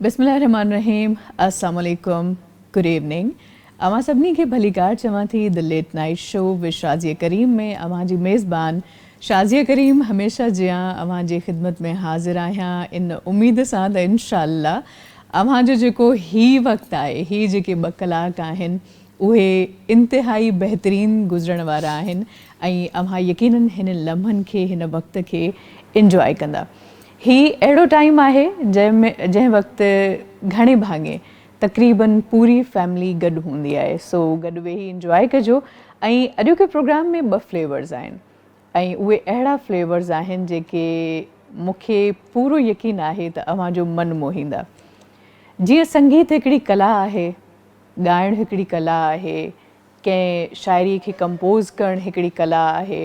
बिस्मिल्लाहिर्रहमानिर्रहीम, अस्सलाम वालेकुम, गुड इवनिंग। अवां सभिनी खे भलीकार चवां थी the late night show with Shazia Karim में अवां जी मेज़बान शाज़िया करीम हमेशह जियां अवां जी ख़िदमत में हाज़िर आहियां इन उम्मीद सां त इंशाअल्लाह अवां जो जेको ही वक़्तु आहे, ही जेके 2 कलाक आहिनि उहे इंतिहाई बहितरीन गुज़रण वारा आहिनि ऐं अवां यकीनन हिन लम्हनि खे हिन वक़्त खे इंजॉय कंदा। ही अहिड़ो टाइम आहे जंहिं वक़्तु घणे भाङे तक़रीबन पूरी फैमिली गॾु हूंदी आहे, सो गॾु वेही इंजॉय कजो। ऐं अॼोके प्रोग्राम में 2 फ्लेवर्स आहिनि ऐं उहे अहिड़ा फ्लेवर्स आहिनि जेके मूंखे पूरो यकीन आहे त अवां जो मन मोहींदा। जीअं संगीत हिकिड़ी कला आहे, ॻाइणु हिकिड़ी कला आहे, कंहिं शाइरी खे कंपोज़ करणु हिकिड़ी कला आहे,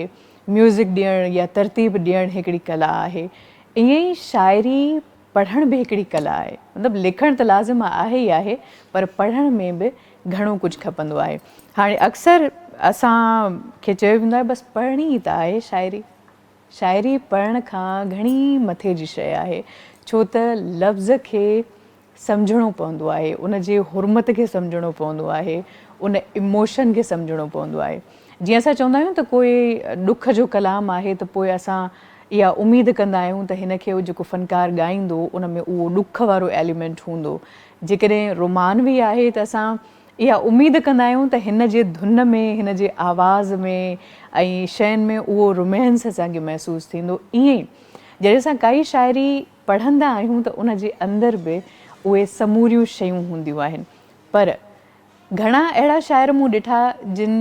म्यूज़िक ॾियणु या तरतीब ॾियणु हिकिड़ी कला आहे, ईअं ई शाइरी पढ़ण भी हिकिड़ी कला आहे। मतिलबु लिखण त लाज़िम आहे ई आहे, पर पढ़ण में बि घणो कुझु खपंदो आहे। हाणे अक्सर असांखे चयो वेंदो आहे बसि पढ़णी ई त आहे शाइरी। शाइरी पढ़ण खां घणी मथे जी शइ आहे, छो त लफ़्ज़ खे सम्झणो पवंदो आहे, उन जे हुरमत खे सम्झणो पवंदो आहे, उन इमोशन खे सम्झणो पवंदो आहे। जीअं असां चवंदा आहियूं त कोई ॾुख जो कलाम आहे त पोइ असां इहा उमेद कंदा आहियूं त हिन खे जेको फ़नकार ॻाईंदो उन में उहो ॾुख वारो एलिमेंट हूंदो। जेकॾहिं रोमानवी आहे त असां इहा उमेद कंदा आहियूं त हिन जे धुन में, हिन जे आवाज़ में ऐं शयुनि में उहो रोमेंस असांखे महसूसु थींदो। ईअं ई जॾहिं असां काई शाइरी पढ़ंदा आहियूं त उन जे अंदरि बि उहे समूरियूं शयूं हूंदियूं आहिनि। पर घणा अहिड़ा शाइर मूं ॾिठा जिन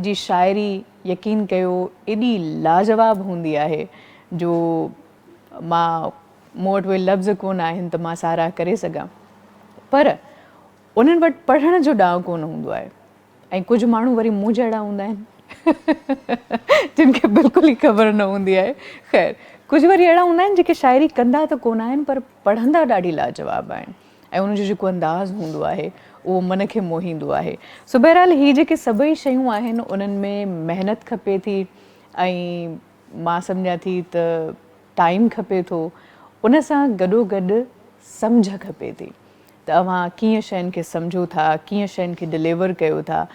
जी शाइरी यकीन कयो एॾी लाजवाब हूंदी आहे जो मूं वटि उहे लफ़्ज़ कोन आहिनि त मां साराह करे सघां, पर उन्हनि वटि पढ़ण जो ॾांहुं कोन हूंदो आहे। ऐं कुझु माण्हू वरी मूं जहिड़ा हूंदा आहिनि जिन खे बिल्कुलु ई ख़बर न हूंदी आहे। ख़ैर, कुझु वरी अहिड़ा हूंदा आहिनि जेके शाइरी कंदा त कोन आहिनि पर पढ़ंदा ॾाढी लाजवाब आहिनि ऐं उनजो जेको अंदाज़ हूंदो आहे उहो मन खे मोहींदो आहे। सो बहरहाल ही जेके सभई शयूं आहिनि उन्हनि में महिनत खपे थी ऐं मां सम्झां थी त टाइम खपे थो, उन सां गॾोगॾु सम्झ खपे थी त अवां कीअं शयुनि खे सम्झो था, कीअं शयुनि खे डिलीवर कयो था।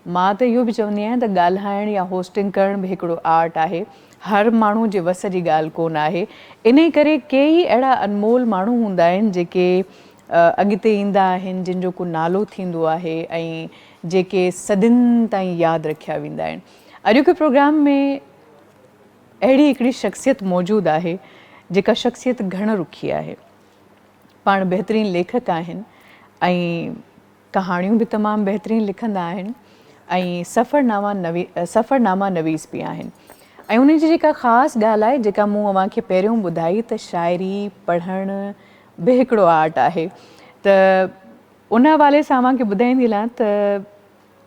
मां त इहो बि चवंदी आहियां त ॻाल्हाइण या होस्टिंग करण बि हिकिड़ो आर्ट आहे, हर माण्हू जे वस जी ॻाल्हि कोन आहे। इन ई करे कई अहिड़ा अनमोल माण्हू हूंदा आहिनि जेके अॻिते ईंदा आहिनि, जिन जो को नालो थींदो आहे ऐं जेके सदियुनि ताईं यादि रखिया वेंदा आहिनि। अॼोके प्रोग्राम में अहिड़ी हिकिड़ी शख़्सियत मौजूदु आहे जेका शख़्सियत घण रुखी आहे। पाण बहितरीन लेखक आहिनि ऐं कहाणियूं बि तमामु बहितरीन लिखंदा आहिनि ऐं सफ़रनामा नवीस बि आहिनि। ऐं उन जी जेका ख़ासि ॻाल्हि आहे जेका मूं अव्हांखे पहिरियों ॿुधाई त शाइरी पढ़णु बि हिकिड़ो आर्ट आहे, त उन हवाले सां अव्हांखे ॿुधाईंदी हलां त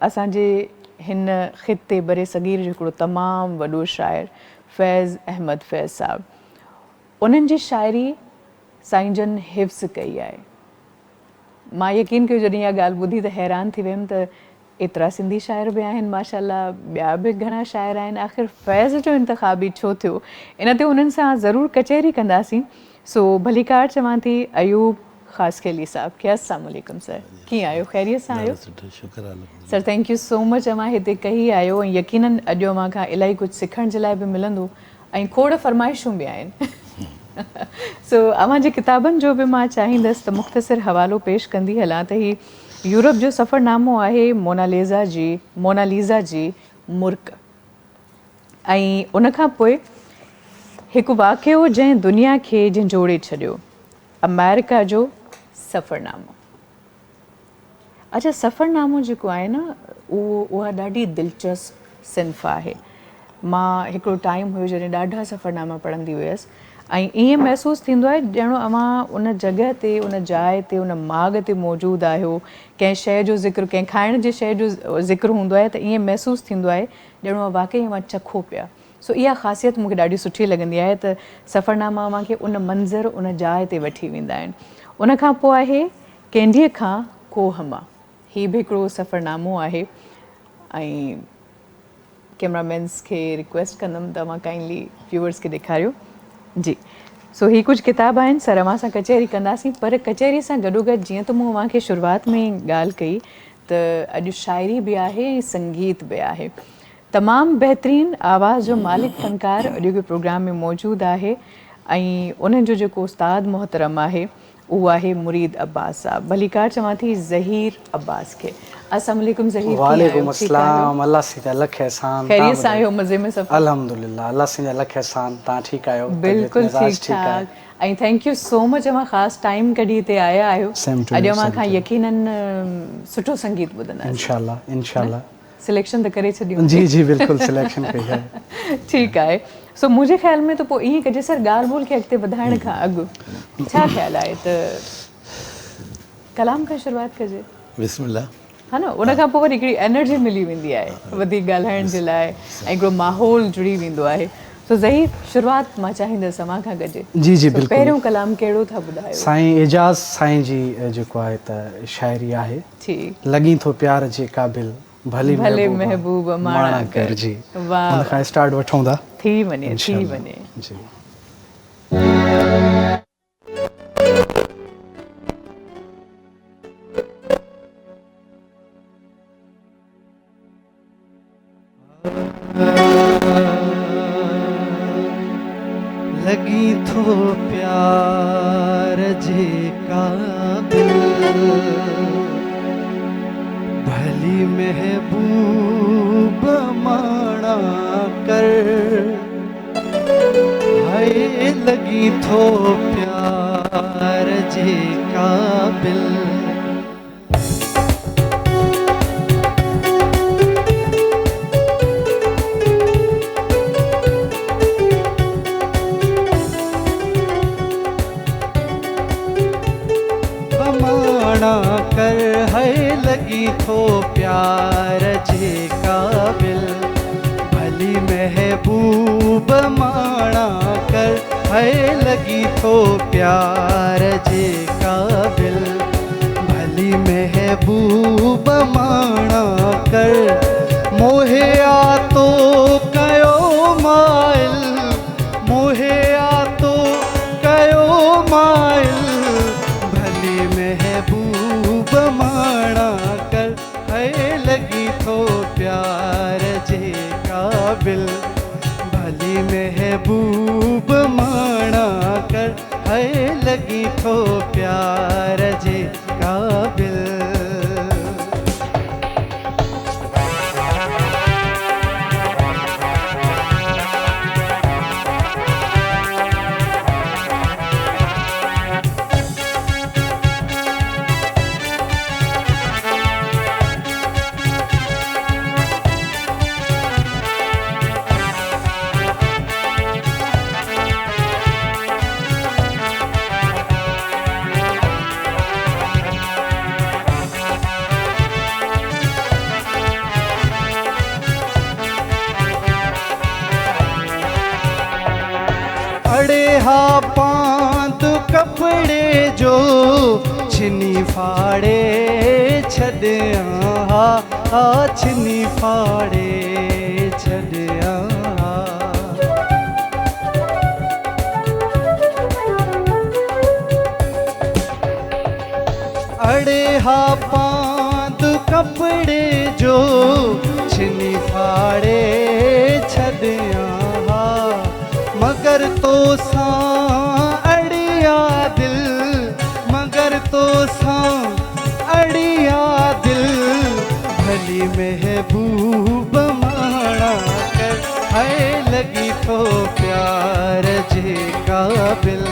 असांजे हिन ख़िते बरे सग़ीर जो हिकिड़ो तमामु वॾो शाइर फैज़ अहमद फैज़ साहब, उन्हनि जी शाइरी साईं जन हिफ़्ज़ कई आहे। मां यकीन कयो जॾहिं इहा ॻाल्हि ॿुधी त हैरान थी वियमि त एतिरा सिंधी शाइर बि आहिनि माशाअल्लाह, ॿिया बि घणा शाइर आहिनि, आख़िर फैज़ जो इंतिख़ाब ई छो थियो। इन ते उन्हनि सां ज़रूरु कचहरी कंदासीं। सो भलीकार चवां थी अयूब ख़ासखेली साहब खे अस्सलाम वालेकुम सर, कीअं आहियो, ख़ैरियत सां आहियो? Sir thank you so much, अव्हां हिते कही आहियो ऐं यकीनन अॼु अव्हां खां इलाही कुझु सिखण जे लाइ बि मिलंदो ऐं खोड़ फरमाइशूं बि आहिनि। सो अव्हां जे किताबनि जो बि मां चाहींदसि त मुख़्तसिर हवालो पेश कंदी हलां त ही यूरोप जो सफ़रनामो आहे मोनालीज़ा जी मुर्क, ऐं उन खां पोइ हिकु वाक़ियो जंहिं दुनिया खे झंझोड़े छॾियो, अमेरिका जो सफ़रनामो। अच्छा, सफ़रनामो जेको आहे न उहा ॾाढी दिलचस्प सिन्फ़ आहे। मां हिकिड़ो टाइम हुयो जॾहिं ॾाढा सफ़रनामा पढ़ंदी हुयसि ऐं ईअं महसूसु थींदो आहे ॼणो अव्हां उन जॻह ते, उन जाइ ते, उन माॻ ते मौजूदु आहियो। कंहिं शइ जो ज़िक्र, कंहिं खाइण जी शइ जो ज़िक्र हूंदो आहे त ईअं महसूसु थींदो आहे ॼणो वाक़ई अव्हां चखो पिया। सो इहा ख़ासियत मूंखे ॾाढी सुठी लॻंदी आहे त सफ़रनामा अव्हांखे उन मंज़र, उन जाइ ते वठी वेंदा आहिनि। उन खां पोइ आहे कैंडीअ खां कोह मां, हीउ बि हिकिड़ो सफ़रनामो आहे ऐं कैमरामैन्स खे रिक्वेस्ट कंदमि त तव्हां काइंडली व्यूअर्स खे ॾेखारियो जी। सो ही कुछ किताब आहिनि सर अवां सां कचहरी कंदासीं पर कचहरी सां गॾोगॾु जीअं त मूं अव्हांखे शुरूआत में ई ॻाल्हि कई त अॼु शाइरी बि आहे संगीत बि आहे तमामु बहितरीनु आवाज़ जो मालिक फ़नकार अॼु जे प्रोग्राम में मौजूदु आहे ऐं उन्हनि जो जेको उस्ताद मोहतरम आहे उहो आहे मुरीद अब्बास साहब भलीकार चवां थी ज़हीर अब्बास खे अस्सलाम वालेकुम ज़हीर वालेकुम अस्सलाम अल्लाह से लख एहसान खैरियत सां आहियो मज़े में सभु अल्हम्दुलिल्लाह अल्लाह से लख एहसान तव्हां ठीकु आहियो बिल्कुलु ठीकु ठाक ऐं थैंक यू सो मच अव्हां ख़ासि टाइम कढी हिते आया आहियो अॼु अव्हां खां यकीनन सुठो संगीत ॿुधंदासीं इंशाल्लाह इंशाल्लाह सिलेक्शन त करे छॾियो जी जी बिल्कुलु सिलेक्शन कई आहे ठीकु आहे सो मुंहिंजे ख़्याल में त पोइ ईअं कजे सर ॻाल्हि ॿोल खे अॻिते वधाइण खां अॻु छा ख़्यालु आहे त कलाम खां शुरूआत कजे बिस्मिल्लाह हा न उन खां पोइ वरी हिकिड़ी एनर्जी मिली वेंदी आहे वधीक ॻाल्हाइण जे लाइ ऐं हिकिड़ो माहौल जुड़ी वेंदो आहे सो ज़हीर शुरूआत मां चाहींदसि अव्हां खां कजे जी जी बिल्कुलु पहिरियों कलाम कहिड़ो था ॿुधायो साईं एजाज़ साईं जी जेको आहे त शाइरी आहे ठीकु लॻी थो प्यार जे क़ाबिल भली भले महबूब माणा कर जी वाह उन खां स्टार्ट वठूं था थी वञे जी लगी थो प्यार जे क़ाबिल भली महबूब माणा कर हाय लगी थो प्यार जे क़ाबिल कर है लगी थो प्यार जे क़ाबिल भली महबूब माणा कर है लगी थो प्यार जे क़ाबिल भली महबूब माणा कर मोहे आतो कयो माइल मोहे आतो कयो माइल महबूब माणा कर है लगी थो प्यार जे क़ाबिल भली महबूब माणा कर है लगी थो प्यार जे क़ाबिल अड़े हा पांद कपड़े जो छिनी फाड़े छॾिया हा छिनी फाड़े छॾिया अड़े हा पांद कपड़े जो छिनी फाड़े छॾिया मगर तो सां अड़िया दिल मगर तो सां अड़िया दिल भली महबूब माणा कर है लगी थो प्यार जे क़ाबिल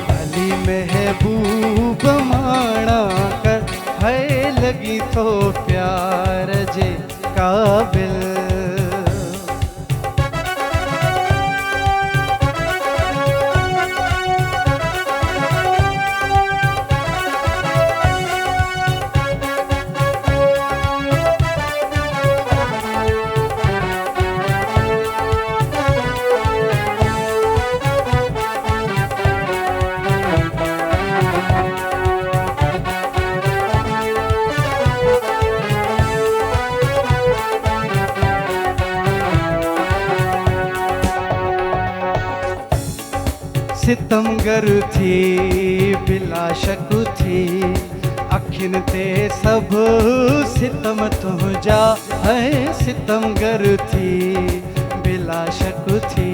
भली महबूब माणा कर है लगी थो प्यार जे क़ाबिल सितमगर थी बिलाशक थी अखिन ते सब सितम तुझा है सितमगर थी बिलाशक थी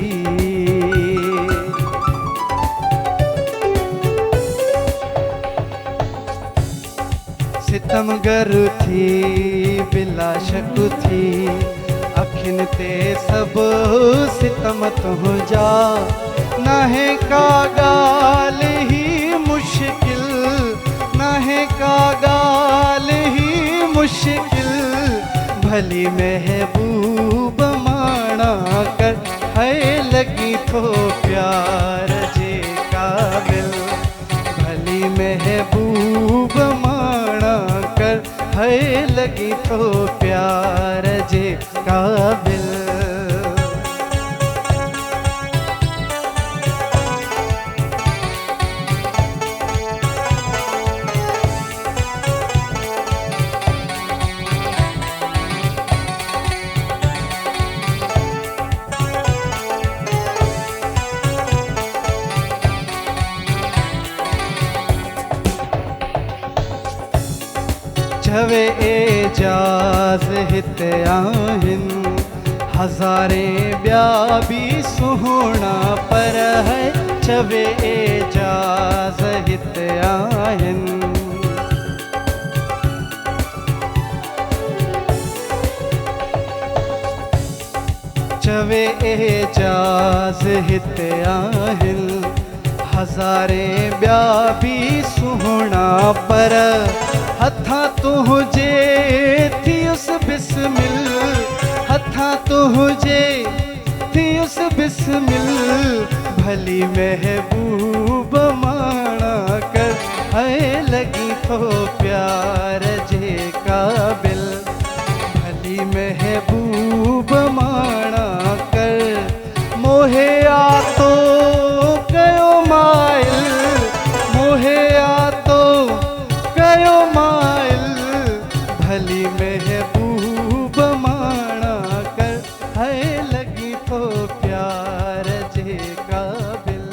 सितमगर थी बिलाशक थी अखिन ते सब सितम तुझा नाहे का गाल ही मुश्किल नाहे का गाल ही मुश्किल भली महबूब माना कर है लगी तो प्यार जे काबिल भली महबूब माना कर है लगी तो प्यार जे काबिल छवे एजाज़ हिते आहिनि हज़ारे ॿिया बि सुहिणा पर है छवे एजाज़ हिते आहिनि छवे एजाज़ हिते आहिनि हज़ारे ॿिया बि सुहिणा पर हथा तुझे थियुस बिस्मिल हथा तुझे थियुस बिस्मिल भली महबूब माना कर है लगी तो प्यार जे काबिल भली महबूब माना कर मोहे आतो कयो माइल मोहे आतो कयो माइल भली महबूब माना कर है लगी तो प्यार जे काबिल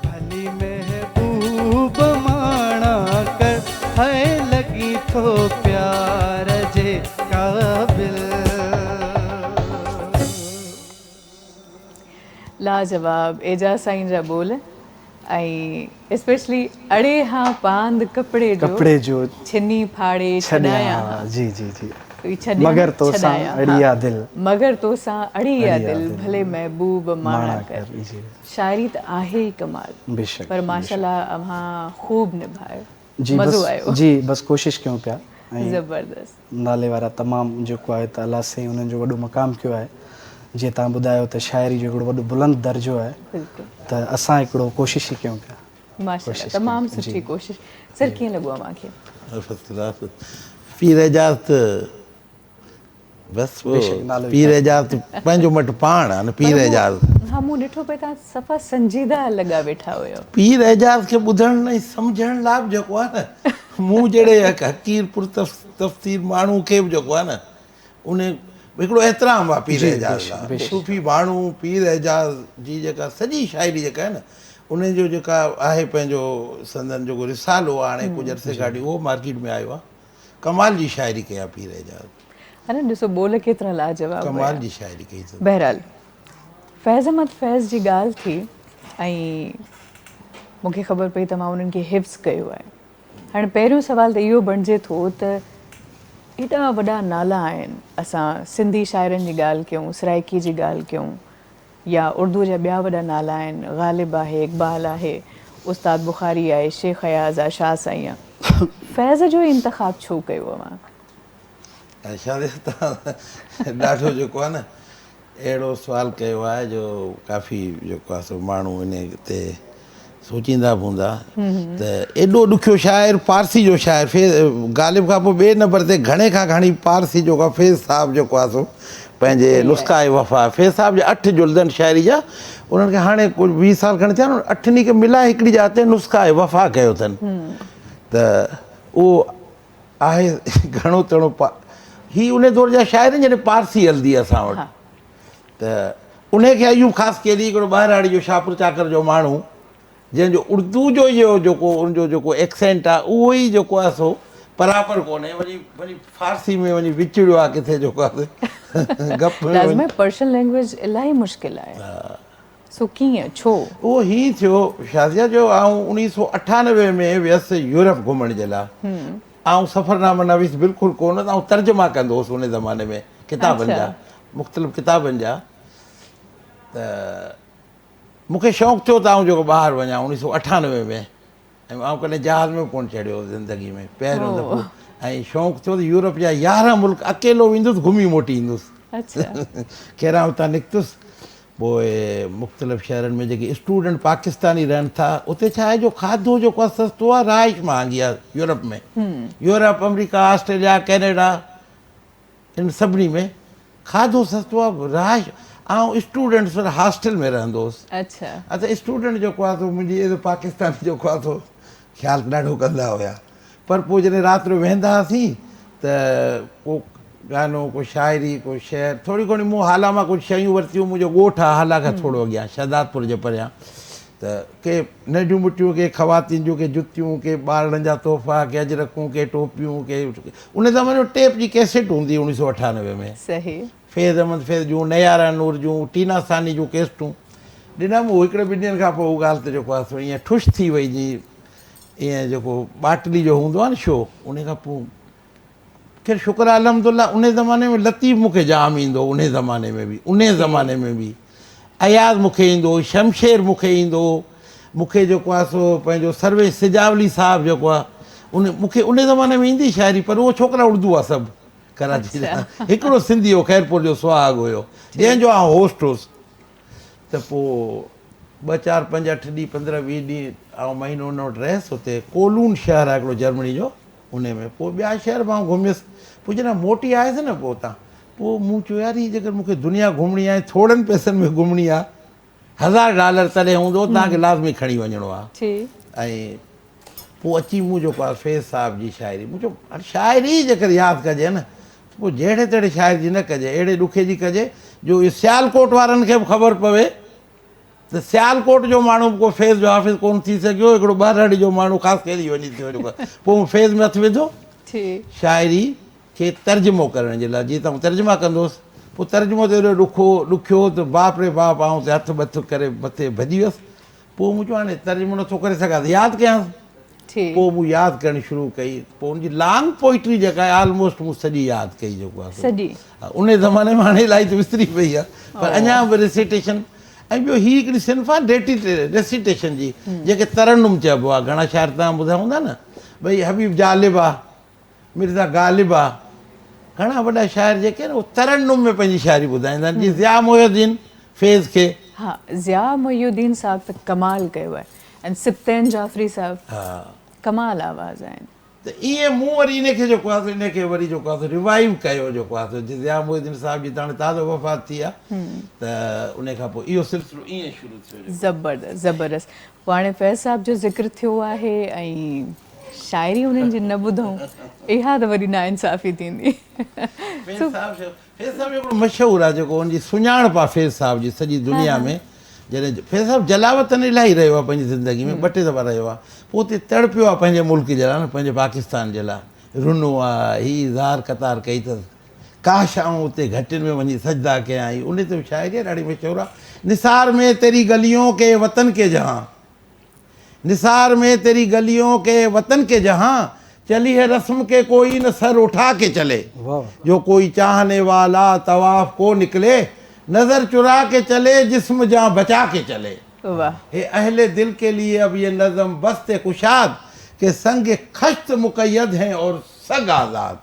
भली महबूब माना कर है लगी तो प्यार जे काबिल लाजवाब एजाज़ साईं जा बोल ऐं स्पेशली अड़े हा पांद कपिड़े जो छिनी फाड़े छॾाया जी जी जी छॾिया मगर तो सा छॾाया, अड़िया हाँ। दिल मगर तो सा अड़िया अड़िया दिल दिल, भले महबूब माणा कर जी शायरी त आहे ई कमाल बेशक पर माशाल्लाह अव्हां खूब निभायो जी मज़ो बस आयो जी बस कोशिश कयूं पिया ऐं ज़बरदस्त नाले वारा तमामु जेको आहे त अलाह साईं उन्हनि जो वॾो मक़ाम कयो आहे जीअं तव्हां ॿुधायो त शाइरी जो हिकिड़ो वॾो बुलंद दर्जो आहे बिल्कुलु त असां हिकिड़ो कोशिश ई कयूं पिया माशाल्लाह कोशिश तमामु कयूं, सुठी जी। कोशिश सर कीअं लॻो आहे मूंखे पीर एजाज़ त बसि बेशक, नालो ई पीर एजाज़ त पंहिंजो मटि पाण आहे न पीर एजाज़ हा मूं ॾिठो पिए तव्हां सफ़ा संजीदा लॻा वेठा हुयो पीर एजाज़ खे ॿुधण ऐं सम्झण लाइ बि जेको आहे न मूं जहिड़े हकीर पुर तफ़सीर माण्हू खे बि जेको आहे न उन हिकिड़ो एतिराम आहे पीर जी, एजाज़ बेशक, लाइ बेशक। सूफ़ी माण्हू पीर एजाज़ जी जेका सॼी शाइरी जेका आहे न उन जो जेका आहे पंहिंजो संदन जेको रिसालो आहे हाणे कुझु अरसे खां उहो मार्केट में आयो आहे कमाल जी शाइरी कई आहे पीर एजाज़ है न ॾिसो बोल केतिरा लाजवाब कमाल हुया। जी शाइरी कई अथनि बहरहाल फैज़ अहमद फैज़ जी ॻाल्हि थी ऐं मूंखे ख़बर पई त मां उन्हनि खे हिफ्ज़ कयो आहे हाणे पहिरियों सुवाल त इहो बणिजे थो त एॾा वॾा नाला आहिनि असां सिंधी शाइरनि जी ॻाल्हि कयूं सराइकी जी ॻाल्हि कयूं या उर्दू जा ॿिया वॾा नाला आहिनि ग़ालिब आहे इक़बाल आहे उस्ताद बुखारी आहे शेख अयाज़ आहे शाह साईं आहे फैज़ जो इंतख़ाब छो कयो अवां शादी तव्हां ॾाढो जेको आहे न अहिड़ो सुवालु कयो आहे जो काफ़ी जेको आहे सो माण्हू इन ते सोचींदा बि हूंदा त एॾो ॾुखियो शाइर पारसी जो शाइर ग़ालिब खां पोइ ॿिए नंबर ते घणे खां घणी पारसी जेको आहे फैज़ साहिबु जेको आहे सो पंहिंजे नुस्ख़ा वफ़ा फैज़ साहिब जा 8 जुल्दनि शाइरी जा उन्हनि खे हाणे कुझु 20 साल खनि थिया न 8 खे मिलाए हिकिड़ी जा ते नुस्ख़ा वफ़ा कयो अथनि त उहो आहे घणो तणो ही उन दौर जा शाइर जॾहिं पारसी हलंदी असां वटि त उनखे अयूब ख़ासि केली हिकिड़ो ॿाहिराड़ी जो शाहपुर चाकर जो माण्हू जंहिंजो उर्दू जो इहो जेको उनजो जेको एक्सेंट आहे उहो ई जेको आहे सो बराबरि कोन्हे, वरी वरी फारसी में वञी विचड़ियो आहे किथे जेको आहे गप में लाज़िम पर्शियन लैंग्वेज इलाही मुश्किल आहे, सो कीअं छो? उहो हीअं थियो शाज़िया जो आउं 1998 में वियसि यूरोप घुमण जे लाइ। आउं सफ़रनामा नवीस बिल्कुलु कोन, आउं तर्जुमा कंदो हुउसि उन ज़माने में किताबनि जा, मुख़्तलिफ़ किताबनि जा। त मूंखे शौक़ु थियो त आउं जेको ॿाहिरि वञा 1998 में, ऐं आउं कॾहिं जहाज़ में कोन चढ़ियो ज़िंदगी में पहिरियों दफ़ो, ऐं शौक़ु थियो त यूरोप जा 11 मुल्क अकेलो वेंदुसि, घुमी मोटी ईंदुसि। अच्छा कहिड़ा हुतां निकितुसि, पोइ मुख़्तलिफ़ शहरनि में जेके स्टूडेंट पाकिस्तानी रहनि था उते छा आहे जो खाधो जेको आहे सस्तो आहे, राइश महांगी आहे यूरोप में। यूरोप, अमेरिका, ऑस्ट्रेलिया, कैनेडा, इन सभिनी में खाधो सस्तो आहे, राइश। ऐं स्टूडेंट्स हॉस्टल में रहंदो हुउसि। अच्छा स्टूडेंट जेको आहे मुंहिंजी पाकिस्तान जेको आहे सो ख़्यालु ॾाढो कंदा हुया, पर पोइ जॾहिं राति जो वेंदा हुआसीं त को गानो, को शाइरी, को शेर, थोरी घणी मूं हाला मां कुझु शयूं वरितियूं। मुंहिंजो ॻोठु आहे हाला खां थोरो अॻियां शहदादपुर जे परियां, त के नंढियूं मुटियूं, के ख़वातीन जूं, के जुतियूं, के ॿारनि जा तोहफ़ा, के अजरकूं, के टोपियूं, के उन ज़माने में टेप जी कैसेट हूंदी 1998 में, सही। फैज़ अहमद फैज़ जूं, नयारा नूर जूं, टीना सानी जूं कैसेटूं ॾिनमि। उहो हिकिड़े ॿिनि ॾींहंनि खां पोइ उहा ॻाल्हि त जेको आहे सो ईअं ठुश थी वई, जीअं ईअं जेको बाटली जो हूंदो आहे न शो, उन खां पोइ ख़ैर शुक्र आहे अलहमदुल्ला। उन ज़माने में लतीफ़ मूंखे जाम ईंदो, उन ज़माने में बि अयाज़ मूंखे ईंदो, शमशेर मूंखे ईंदो, मूंखे जेको आहे सो पंहिंजो सर्वेश सिजावली साहिबु जेको आहे मूंखे उन ज़माने में ईंदी शाइरी, पर उहो छोकिरा उर्दू आहे सभु कराची जा। हिकिड़ो सिंधी हो ख़ैरपुर जो सुहाग हुयो, जंहिंजो आउं होस्ट हुउसि। त पोइ 2, 4, 5, 8 ॾींहं 15, 20 ॾींहं आउं महीनो उन वटि रहियसि हुते। कोलून शहर आहे हिकिड़ो जर्मनी जो, उन में। पोइ ॿिया शहर मां घुमियुसि। पोइ जॾहिं मोटी आयुसि न पोइ उतां, पोइ मूं चयो यार हीअ जेकर मूंखे दुनिया घुमणी आहे, थोरनि पैसनि में घुमणी आहे, $1000 तॾहिं हूंदो, तव्हांखे लाज़मी खणी वञिणो आहे। ऐं पोइ अची मूं जेको आहे फैज़ साहिब जी शाइरी, मूं चयो शाइरी जेकर यादि कजे न, पोइ जहिड़े तहिड़े शाइर जी न कजे, अहिड़े ॾुखे जी कजे जो इहो सियालकोट वारनि खे बि ख़बर पवे त सियालकोट जो माण्हू को फैज़ जो हाफ़िज़ कोन थी सघियो, हिकिड़ो ॿारहड़ी जो माण्हू ख़ासि कहिड़ी वञी थियो जेको। पोइ मूं फैज़ में हथु विधो शाइरी खे तर्जुमो करण जे लाइ, जीअं त आउं तर्जुमा कंदुसि। पोइ तर्जुमो त एॾो ॾुखियो त बाप रे बाप, आउं त हथु बथु करे मथे भॼी वियुसि। पोइ मूं चयो हाणे तर्जुमो नथो करे सघां त यादि कयांसि। पोइ मूं यादि करणु शुरू कई। पोइ उनजी लॉन्ग पोइट्री जेका आहे ऑलमोस्ट मूं सॼी यादि कई जेको आहे उन ज़माने में। हाणे इलाही त विसरी पई आहे, पर अञा बि रिसिटेशन। ऐं ॿियो हीअ हिकिड़ी सिन्फ़ आहे रेसिटेशन जी, जेके तरन्नुम चइबो आहे। घणा शाइर तव्हां ॿुधा हूंदा न, भई हबीब जालिब आहे, मिर्ज़ा गालिब आहे, घणा वॾा शाइर जेके न उहे तरन्नुम में पंहिंजी शाइरी ॿुधाईंदा आहिनि। जीअं ज़िया मोहिउद्दीन फैज़ खे, हा ज़िया मोहिउद्दीन साहब त कमाल कयो आहे, ऐं सिप्तैन जाफ़री साहब कमाल आवाज़ आहिनि। त ईअं मूं वरी इनखे जेको आहे इनखे वरी जेको आहे रिवाइव कयो जेको आहे ज़िया मोहिउद्दीन साहिब जी त हाणे ताज़ो वफ़ात थी आहे, त उन खां पोइ इहो सिलसिलो ईअं शुरू थियो। ज़बरदस्त ज़बरदस्त। पोइ हाणे फैज़ साहिब जो ज़िक्र थियो आहे ऐं शाइरी उन्हनि जी न ॿुधूं, इहा त वरी नाइंसाफ़ी थींदी। फैज़ साहिबु हिकिड़ो मशहूरु आहे जेको हुनजी सुञाणप आहे फैज़ साहिब जी सॼी दुनिया में। जॾहिं फैज़ साहिबु जलावतन इलाही रहियो आहे पंहिंजी ज़िंदगी में, 2 टे दफ़ा रहियो आहे। पोइ उते तड़पियो आहे पंहिंजे मुल्क जे लाइ न, पंहिंजे पाकिस्तान जे लाइ। रुनो आहे, हीअ ज़ार क़तार कई अथसि, काश आऊं उते घटियुनि में वञी सजदा कयां। उन ते शाइरी आहे ॾाढी मशहूरु आहे। निसार में तेरी गलियों के वतन के जहाँ, निसार में तेरी गलियों के वतन के जहाँ, चली है रस्म के कोई न सर उठा के चले, जो कोई चाहने वाला तवाफ को निकले, नजर चुरा के चले जिस्म जहाँ बचा के चले। हे अहले दिल के लिए अब ये नज़म बस्ते कुशाद के संग खश्त मुक़य्यद हैं और सग आज़ाद।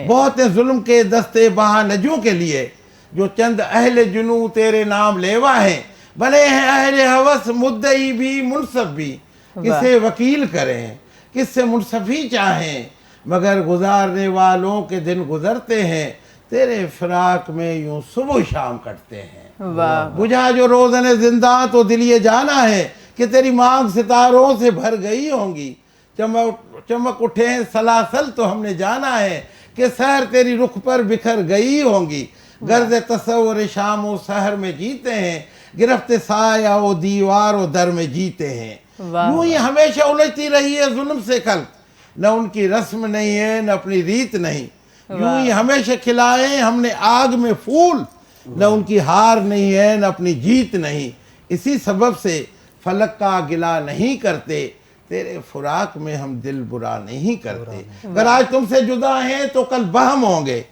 बहुत है जुल्म के दस्ते बहा नजों के लिए, जो चंद अहले जुनू तेरे नाम लेवा हैं, भले हैं अहले हवस मुद्दई भी मुनसफ भी, किसे वकील करें किससे मुनसफी चाहें, मगर गुजारने वालों के दिन गुजरते हैं, तेरे फिराक में यूं सुबह शाम कटते हैं। बुझा जो रोज़ने जिंदा तो दिल ये जाना है कि तेरी मांग सितारों से भर गई होंगी, चमक उठे सलासल तो हमने जाना है कि सहर तेरी रुख पर बिखर गई होंगी। गर्द तस्वुर शाम व सहर में जीते हैं, गिरफ्त साया वो दीवार वो दर में जीते हैं। वाह, यूं ही हमेशा उलझती रही है जुल्म से खल्क, न उनकी रस्म नहीं है न अपनी रीत नहीं। यूं ही हमेशा खिलाए हमने आग में फूल, न उनकी हार नहीं है न अपनी जीत नहीं। इसी सबब से फलक का गिला नहीं करते, तेरे फुराक में हम दिल बुरा नहीं करते। अगर आज तुमसे जुदा हैं तो कल बहम होंगे,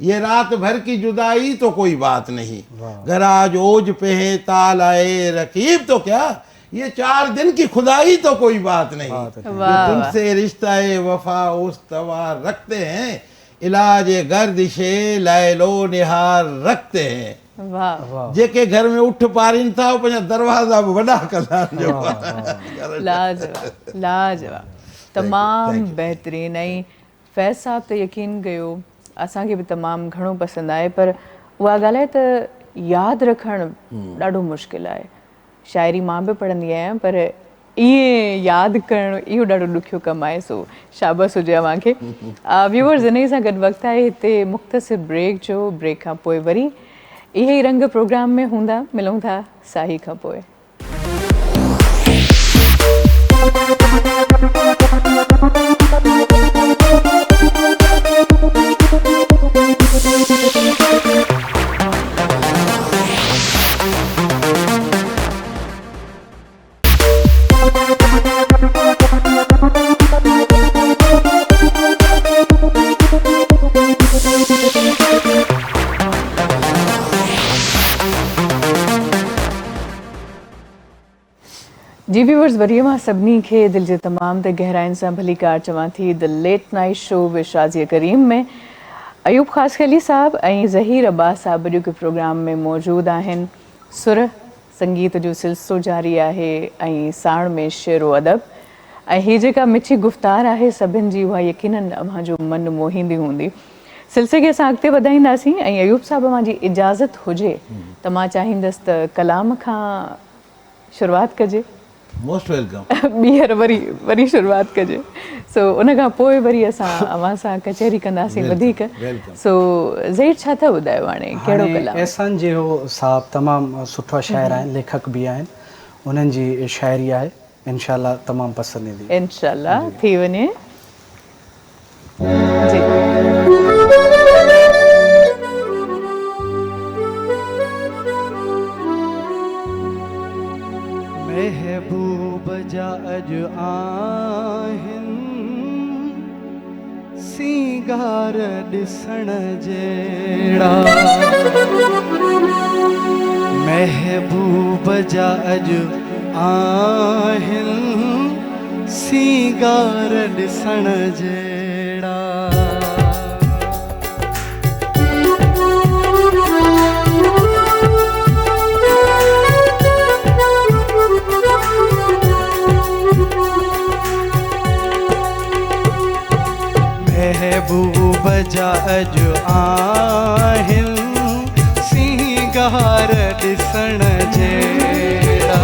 ये रात भर की जुदाई तो कोई बात नहीं। अगर आज ओज पे है ताल आए रकीब तो क्या, ये 4 दिन की खुदाई तो कोई बात नहीं। जो वाह, तुमसे रिश्ता वफा उस्तवार रखते हैं, इलाज गर्दिशे लैलो निहार रखते हैं। वाह, जेके घर में उठ पारीन था वो पंहिंजा दरवाज़ा बि वॾा कंदा आहिनि। लाजवाब, लाजवाब, तमामु बहितरीनु। ऐं फैज़ साहब त यकीन कयो असांखे बि तमामु घणो पसंदि आहे, पर उहा ॻाल्हि आहे त यादि रखणु ॾाढो मुश्किल आहे। शाइरी मां बि पढ़ंदी आहियां, पर ईअं यादि करणु इहो ॾाढो ॾुखियो कमु आहे। सो शाबाश हुजे अव्हांखे। व्यूअर्स, इन सां गॾु वक़्तु आहे हिते मुख़्तसिर ब्रेक जो। ब्रेक खां पोइ वरी इहे ई रंग प्रोग्राम में हूंदा। मिलूं था साही खां पोइ। जी व्यूअर्स, वरी मां सभिनी खे दिलि जे तमामु त गहराइनि सां भली कार चवां थी। The late night show with Shazia Karim में अयूब ख़ासि अली साहब ऐं ज़हीर अब्बास साहब अॼु के प्रोग्राम में मौजूदु आहिनि। सुर संगीत जो सिलसिलो जारी आहे ऐं साण में शेरो अदब ऐं हीअ जेका मिठी गुफ़्तार आहे सभिनि जी, उहा यकीनन अव्हांजो मन मोहींदी हूंदी। सिलसिले खे असां अॻिते वधाईंदासीं ऐं अयूब साहब अव्हांजी इजाज़त हुजे त मां चाहींदसि त कलाम खां शुरूआति कजे। Most welcome. ॿीहर वरी शुरूआति कजे। सो उन खां पोइ वरी असां अव्हां सां कचहरी कंदासीं वधीक। सो ज़हीर छा था ॿुधायो हाणे कहिड़ो कलाम? एहसान जो साहब तमामु सुठा शाइर आहिनि, लेखक बि आहिनि, उन्हनि जी शाइरी आहे इंशाल्लाह तमामु पसंदि ईंदी। इंशाल्लाह थी वञे जी। महबूब जा अॼु आहिनि सींगार ॾिसण जहिड़ा, महबूब जा अॼु आहिनि सींगार ॾिसण जहिड़ा। महबूब जा अॼु आहिनि सींगार ॾिसण जहिड़ा,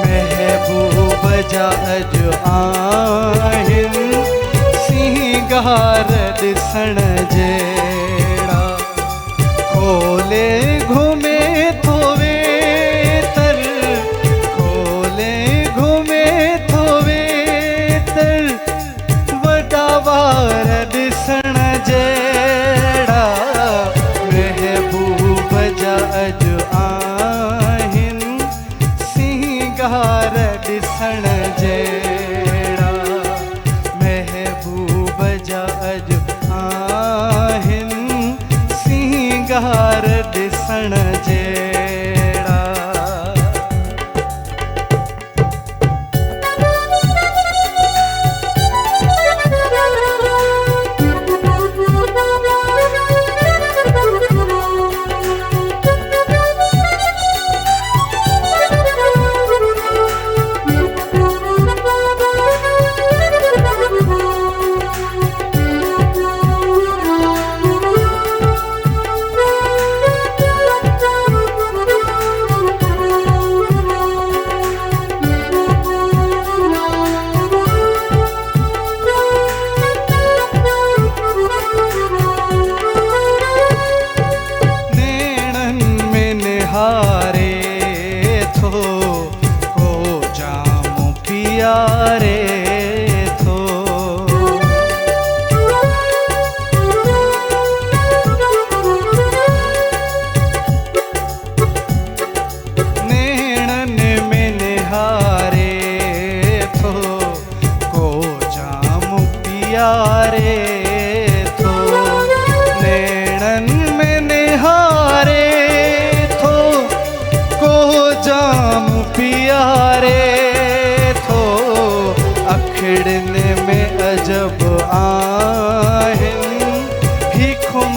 महबूब जा अॼु आहिनि सींगार ॾिसण जहिड़ा। खोले घुमे थो वेतर, खोले घुमे थो वेतर, वॾा वार ॾिसण जहिड़ा। महबूब जा अॼु आहिनि सींगार ॾिसण जहिड़ा, महबूब जा अॼु आहिनि सींगार ॾिसण जहिड़ा।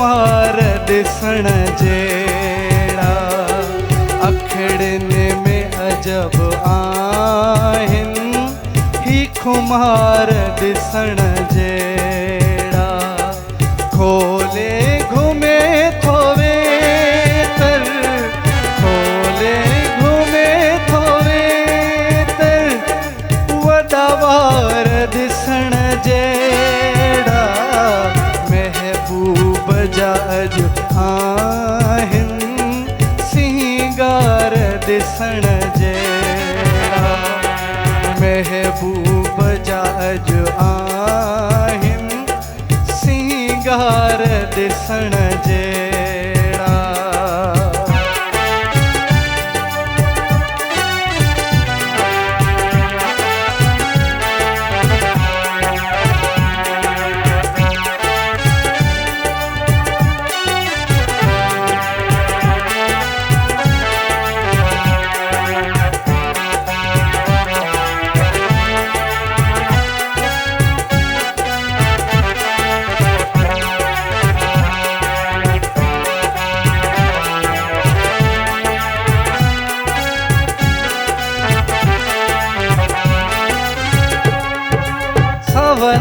खुमार ॾिसण जहिड़ा अखड़ियुनि में अजब आहिनि ही खुमार ॾिसण जहिड़ा खोले घुमे थो वेतर खोले घुमे थो वेतर वॾा वार ॾिसण जहिड़ा महबूब जा अॼु आहिनि सिंगार ॾिसण जहिड़ा महबूब जा अॼु आहिनि सिंगार ॾिसण जहिड़ा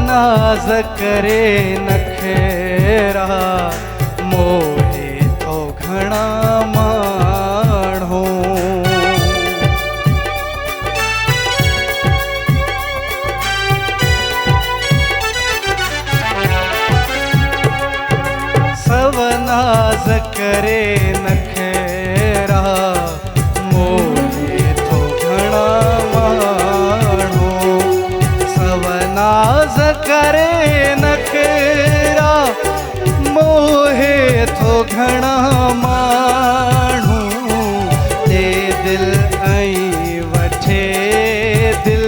नाज़ करे नखेरा मोहे थो घणा माण्हू सब नाज़ करे नखेरा मोहे थो घणा माण्हू सब नाज़ करे नखेरा मोहे थो घणा माण्हू ॾे दिल ऐं वठे दिल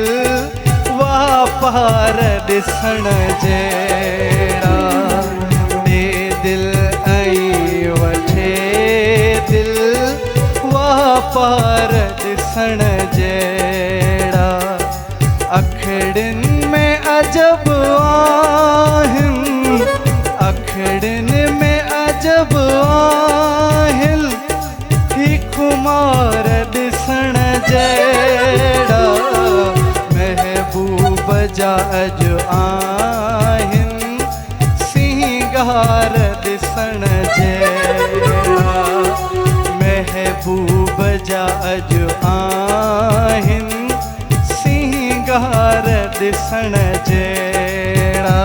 वापार ॾिसण जहिड़ा ॾे दिल ऐं वठे दिल वापार ॾिसण जहिड़ा अखड़ियुनि में अजब आहिनि अखड़ियुनि में अजब आहिनि ही खुमार ॾिसण जहिड़ा महबूब जा अॼु आहिनि सिंगार ॾिसण जहिड़ा महबूब जा अॼु आहिनि सिंगार ॾिसण जहिड़ा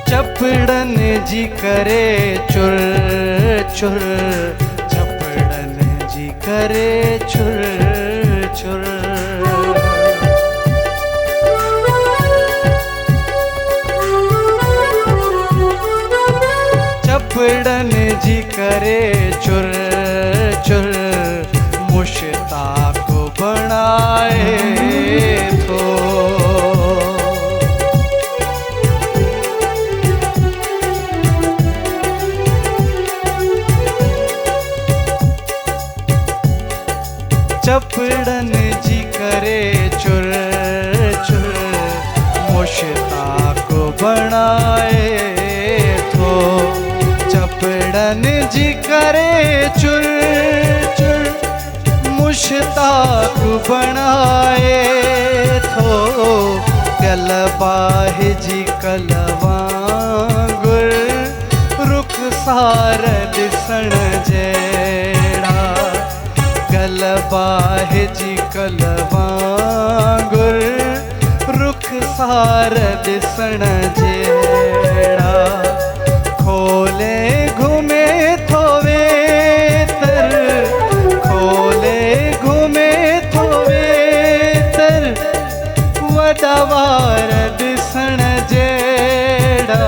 चपड़न जी करे चुर चुर चपड़न जी करे चुर चुर चपड़न जी करे चुर चुर मुश्ताक बणाए थो चपड़न जी करे चुर चुर मुश्ताक बणाए थो चपड़न जी करे चुर चुर मुश्ताक बणाए थो गल बाहि जी कल वांगुर रुखसार ॾिसण जहिड़ा गल बाहि जी कल वांगुर रुखसार ॾिसण जहिड़ा खोले घुमे थो वेतर खोले घुमे थो वार ॾिसण जहिड़ा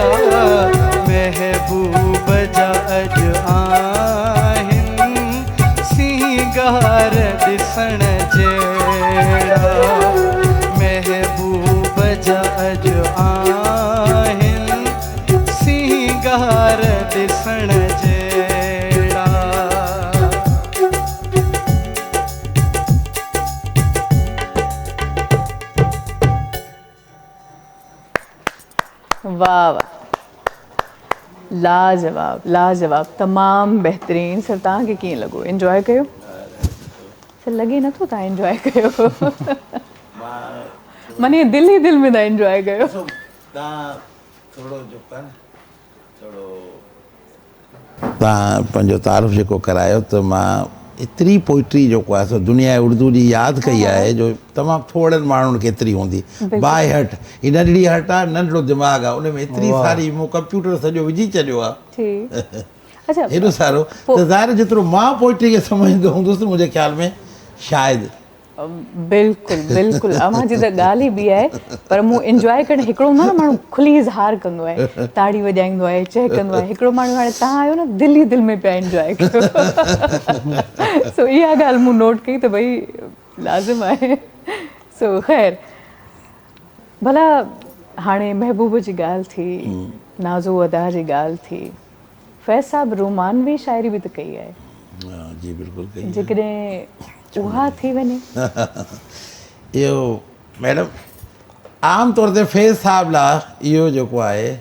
महबूब जा अॼु आहिनि सींगार ॾिसण जहिड़ा महबूब जा अॼु आहिनि सींगार ॾिसण जहिड़ा वाह वाह, लाजवाब लाजवाब, तमामु बहितरीनु। सर तव्हांखे कीअं लॻो, इंजॉय कयो? सर लॻे नथो तव्हां इंजॉय कयो। माने दिल ई दिल में था इंजॉय कयो। तव्हां थोरो जेको आहे न थोरो तव्हां पंहिंजो तारीफ़ जेको करायो त मां एतिरी पोइट्री जेको आहे सो दुनिया उर्दू जी यादि कई आहे जो तमामु थोड़नि माण्हुनि खे एतिरी हूंदी। बाए हट ही नंढड़ी हट आहे, नंढड़ो दिमाग़ आहे, उन में एतिरी सारी मूं कंप्यूटर सॼो विझी छॾियो आहे ठीक। अच्छा, हेॾो सारो त ज़ाहिर जेतिरो मां पोइट्री खे सम्झंदो हूंदुसि मुंहिंजे ख़्याल में शायदि। बिल्कुलु बिल्कुलु, अव्हां जी त ॻाल्हि ई ॿी आहे, पर मूं इंजॉय करणु हिकिड़ो हूंदो आहे न, माण्हू खुली इज़हार कंदो आहे, ताड़ी वॼाईंदो आहे, चहकंदो आहे। हिकिड़ो माण्हू हाणे तव्हां आहियो न, दिल ई दिल में पिया इंजॉय कयो। सो इहा ॻाल्हि मूं नोट कई त भई लाज़िम आहे। सो ख़ैर, भला हाणे महबूब जी ॻाल्हि थी, नाज़ो अदा जी ॻाल्हि थी, फैज़ साहब रोमानवी शाइरी बि त कई आहे। जी बिल्कुलु कई। जेकॾहिं उहा थी वञे इहो मैडम आम तौर ते फैज़ साहब लाइ इहो जेको आहे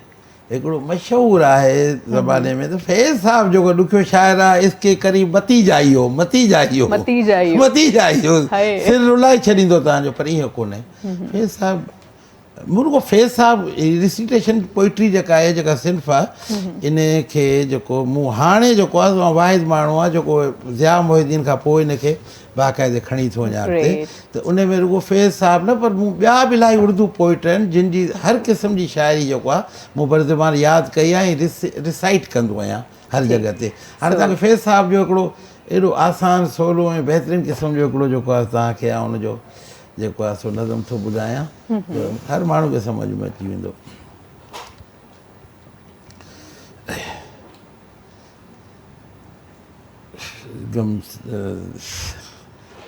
हिकिड़ो मशहूरु आहे ज़माने में, त फैज़ साहब जेको ॾुखियो शाइर आहे, इसके करीब मती जाइयो मती जाइयो मती जाइयो मती जाइयो, हाय। सिर रुलाए छॾींदो तव्हांजो, पर ईअं कोन्हे। फैज़ साहब मुर्गो फैज़ साहब रिसिटेशन पोइट्री जेका आहे, जेका सिंफ़ आहे, इन खे जेको मूं हाणे जेको आहे मां वाहिद माण्हू आहे जेको ज़िया मोहिद्दीन खां पोइ इन खे बाक़ाइदे खणी थो वञा अॻिते। त उन में रुगो फैज़ साहब न, पर मूं ॿिया बि इलाही उर्दू पोइट आहिनि जिन जी हर क़िस्म जी शाइरी जेको आहे मूं बरज़बान यादि कई आहे ऐं रिसाइट कंदो आहियां हर जॻह ते। हाणे तव्हांखे फैज़ साहब जो हिकिड़ो एॾो आसान सवलो ऐं बहितरीनु क़िस्म जो हिकिड़ो जेको आहे तव्हांखे आहे उनजो जेको आहे सो नज़म थो ॿुधायां, हर माण्हू खे सम्झ में अची वेंदो।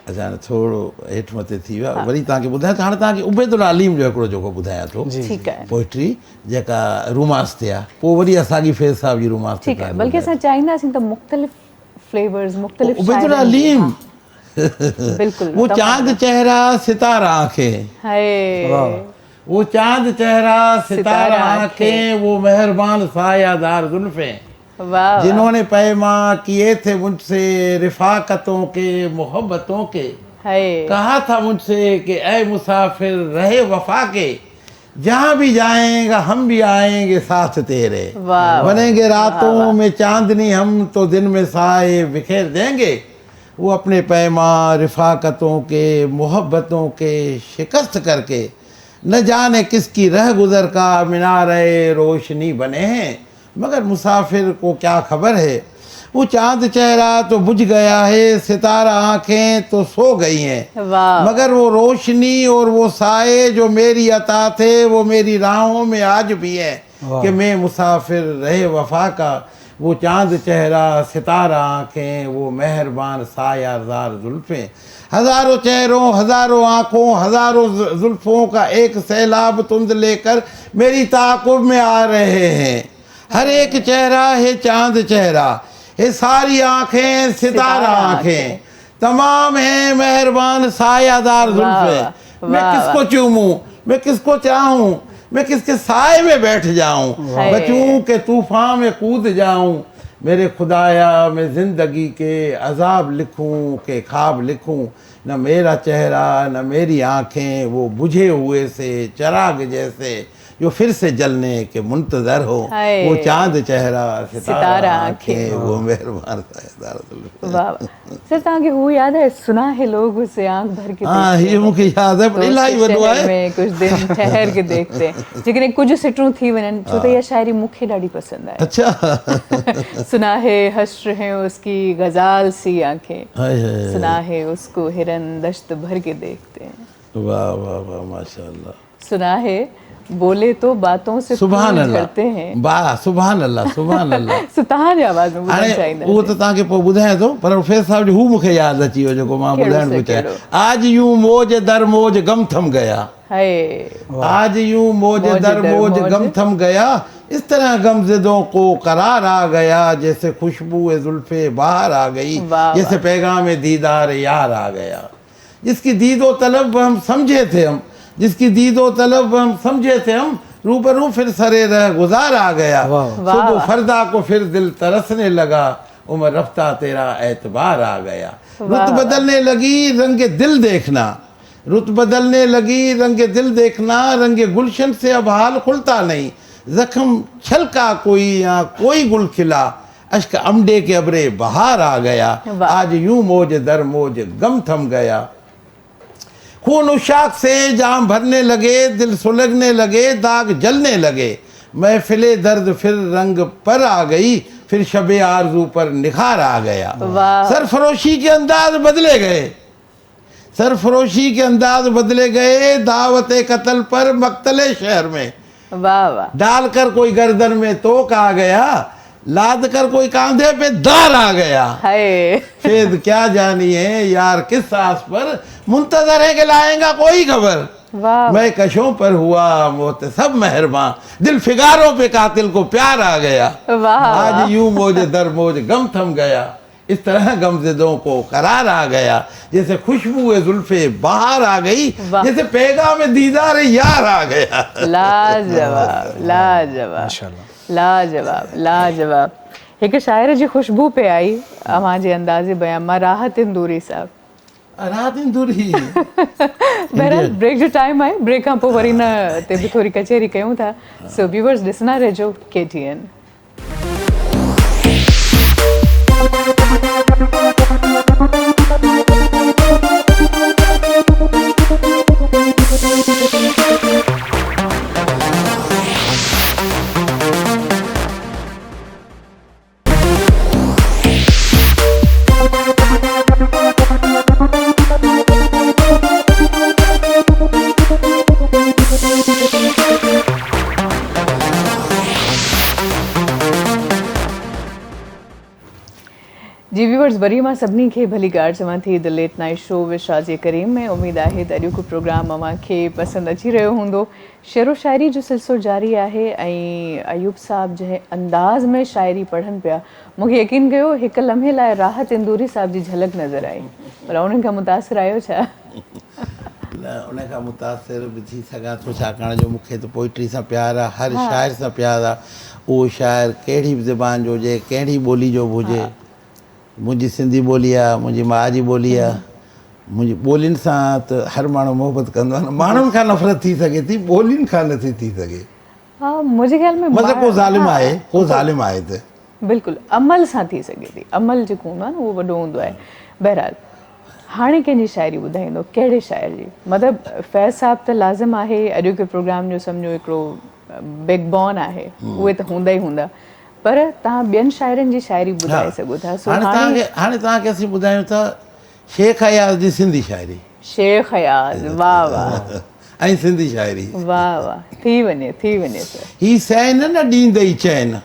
अच्छा हाणे थोरो हेठि मथे थी वियो आहे, वरी तव्हांखे ॿुधायां त हाणे तव्हांखे उबैदुल्ला अलीम जो हिकिड़ो जेको ॿुधायां थो ठीकु आहे, पोइट्री जेका रूमांस ते आहे, पोइ वरी असांजी फैज़ साहब जी रूमांस ते। ठीकु आहे, बल्कि असां चाहींदासीं त मुख़्तलिफ़ फ्लेवर्स, मुख़्तलिफ़ उबैदुल्ला अलीम बिल्कुलु। वो चांद चेहरा सितारा आंखें, हाय वो चांद चेहरा सितारा आंखें, वो मेहरबान सायादार जुल्फें, वाह, जिन्होंने पैमा किए थे मुझसे रिफाकतों के मोहब्बतों के, हाय कहा था मुझसे कि ऐ मुसाफिर रहे वफा के, जहाँ भी जाएंगा हम भी आएंगे साथ तेरे, वाह, बनेंगे रातों में चांदनी हम तो दिन में साए बिखेर देंगे, वो अपने पैमा रिफाकतों के मोहब्बतों के शिकस्त करके न जाने किसकी रह गुज़र का मीनारे रोशनी बने हैं, मगर मुसाफिर को क्या खबर है, वो चांद चेहरा तो बुझ गया है, सितारा आंखें तो सो गई हैं, वाह, मगर वो रोशनी और वो साए जो मेरी अता थे वो मेरी राहों में आज भी है, कि मैं मुसाफिर रहे वफा का, वो चांद चेहरा सितारा आंखें, वो मेहरबान सायादार जुल्फें, हज़ारों चेहरों हज़ारों आँखों हज़ारों जुल्फ़ों का एक सैलाब तुंद लेकर मेरी ताक़ुब में आ रहे हैं, हर एक चेहरा है चांद चेहरा, ये सारी आँखें सितारा आँखें, तमाम हैं मेहरबान सायादार जुल्फ़ें, मैं किसको चूमूं, मैं किसको चाहूं, मैं किसके साए में बैठ जाऊं, बचूं के तूफान में कूद जाऊं, मेरे खुदाया मैं ज़िंदगी के अजाब लिखूं के ख्वाब लिखूं, न मेरा चेहरा न मेरी आँखें वो बुझे हुए से चिराग जैसे जो फिर से जलने के मुंतज़र हो, वो चांद चेहरा सितारा आँखें, वो मेहरबान सायादार जुल्फ़ें। वाह, सर तव्हांखे हू यादि आहे, सुना है लोग उसे आंख भर के हाँ ये मूंखे यादि आहे, पर इलाही वॾो आहे, में कुछ दिन ठहर के देखते हैं, जेकॾहिं कुझु सिटरूं थी वञनि, छो त इहा शाइरी मूंखे ॾाढी पसंदि आहे। अच्छा सुना है हश्र है उसकी गज़ाल सी आंखें, हाय हाय, सुना है उसको हिरन दश्त भर के देखते हैं। वाह वाह वाह माशाअल्लाह। सुना है बोले तो बातों से सुभान फूल अल्लाह झड़ते हैं। वाह सुभान अल्लाह सुभान अल्लाह। सो तव्हां जी आवाज़ में ॿुधणु हाणे चाहींदासीं। उहो त तव्हांखे पोइ ॿुधायां थो, पर फैज़ साहिब जो हू मूंखे यादि अची वियो जेको मां कहिड़ो ॿुधाइणु से पियो चाहियां। कहिड़ो? आज यूं मौज दर मौज गम थम गया, हाय आज यूं मौज दर मौज गम थम गया, इस तरह गमज़दों को करार आ गया, जैसे खुशबू जुल्फे बाहर आ गई, वाह, जैसे पैगाम दीदार यार आ गया। जिसकी दीदो तलब हम समझे थे हम, जिसकी दीदो तलब हम समझे थे हम, रूबरू फिर सरे रह गुजार आ गया। वाह। सुबह फरदा को फिर दिल तरसने लगा, उम्र रफ्ता तेरा एतबार आ गया। रुत बदलने लगी रंगे दिल देखना, रुत बदलने लगी रंगे दिल देखना, रंगे गुलशन से अब हाल खुलता नहीं, जख्म छलका कोई या कोई गुल खिला, अश्क अमडे के अबरे बहार आ गया। आज यूं मौज दर मौज गम थम गया, खून उशाक से जाम भरने लगे, दिल सुलगने लगे, दाग जलने लगे, महफिले दर्द फिर रंग पर आ गई, फिर शबे आरज़ू पर निखार आ गया। सरफरोशी के अंदाज बदले गए, सरफरोशी के अंदाज बदले गए, दावत कत्ल पर मक्तले शहर में, वाह वाह डालकर कोई गर्दन में तोक आ गया, लाद कर कोई कांधे पे दार आ गया। हाय फेद क्या जानिए यार किस सास पर, मुंतजर है कि लाएगा कोई खबर, वाह मैं कशों पर हुआ मोत सब मेहरबान, दिल फिगारों पे कातिल को प्यार आ गया। वाह आज यूं मौज दर मौज गम थम गया, इस तरह गमज़दों को करार आ गया, जैसे खुशबू जुल्फे बाहर आ गई, जैसे पैगाम दीदार यार आ गया। लाजवाब लाजवाब माशाल्लाह। लाजवाब लाजवाब। हिकु शाइर जी ख़ुशबू पे आई अव्हां जे अंदाज़े बयां मां राहत इंदूरी साहब। रात इंदूरी बहरहाल ब्रेक जो टाइम आहे, ब्रेक खां पोइ वरी न ते बि थोरी कचहरी कयूं था। सो व्यूअर्स ॾिसंदा रहिजो KTN। जी व्यूअर्स वरी मां सभिनी खे भली ॻाल्हि चवां थी the late night show with Shazia Karim में। उमेदु आहे त अॼोको प्रोग्राम अव्हांखे पसंदि अची रहियो हूंदो। शेरो शाइरी जो सिलसिलो जारी आहे ऐं अयूब साहब जंहिं अंदाज़ में शाइरी पढ़नि पिया, मूंखे यकीन कयो हिकु लम्हे लाइ राहत इंदूरी साहब जी झलक नज़र आई, पर उन्हनि खां मुतासिर आहियो छा? न उन खां मुतासिर बि थी सघां थो, छाकाणि जो मूंखे त पोइट्री सां प्यारु आहे, हर शाइर सां प्यारु आहे। उहो शाइर कहिड़ी बि ज़बान जो हुजे, कहिड़ी ॿोली जो बि हुजे, मुंहिंजी सिंधी ॿोली आहे, मुंहिंजी माउ जी ॿोली आहे, मुंहिंजी ॿोलियुनि सां त हर माण्हू मोहबत कंदो आहे न। माण्हुनि खां नफ़रत थी सघे थी, ॿोलियुनि खां नथी थी सघे। हा मुंहिंजे ख़्याल में मतिलबु को ज़ालिम आहे, को ज़ालिम आहे त बिल्कुलु अमल सां थी सघे थी, अमल जेको हूंदो आहे न उहो वॾो हूंदो आहे। बहरहाल हाणे कंहिंजी शाइरी ॿुधाईंदो, कहिड़े शाइर जी? मतिलबु फैज़ साहब त लाज़िम आहे, अॼोके प्रोग्राम जो सम्झो हिकिड़ो बिग बॉन आहे, उहे त हूंदा ई हूंदा, पर तव्हां ॿियनि शाइरनि जी शाइरी ॿुधाए सघो था। हाणे तव्हांखे असीं ॿुधायूं था शेख अयाज़ जी सिंधी शाइरी। शेख अयाज़, वाह वाह ऐं सिंधी शाइरी, वाह वाह, थी वञे सर। ही सैन न ॾींदई चैन,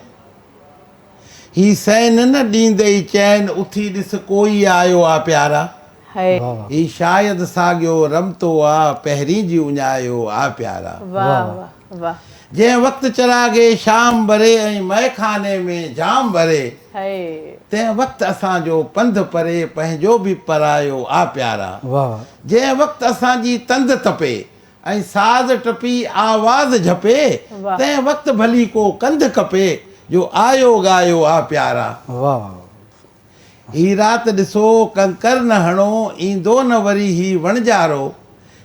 ही सैन न ॾींदई चैन, उथी ॾिस कोई आयो आहे प्यारा, ही शायदि साॻियो रमतो आहे, पहिरीं जी उञायो आहे प्यारा। वाह वाह वाह। जंहिं वक़्तु चरागे शाम भरे ऐं मैखाने में जाम भरे, तंहिं वक़्तु असांजो पंधु परे, पंहिंजो बि परायो आ प्यारा। जंहिं वक़्तु असांजी तंद तपे ऐं साज़ टपी आवाज़ झपे, तंहिं वक़्तु भली को कंध कपे, जो आयो ॻायो आ प्यारा। ही राति ॾिसो कंकर न हणो, ईंदो न वरी ही वणजारो,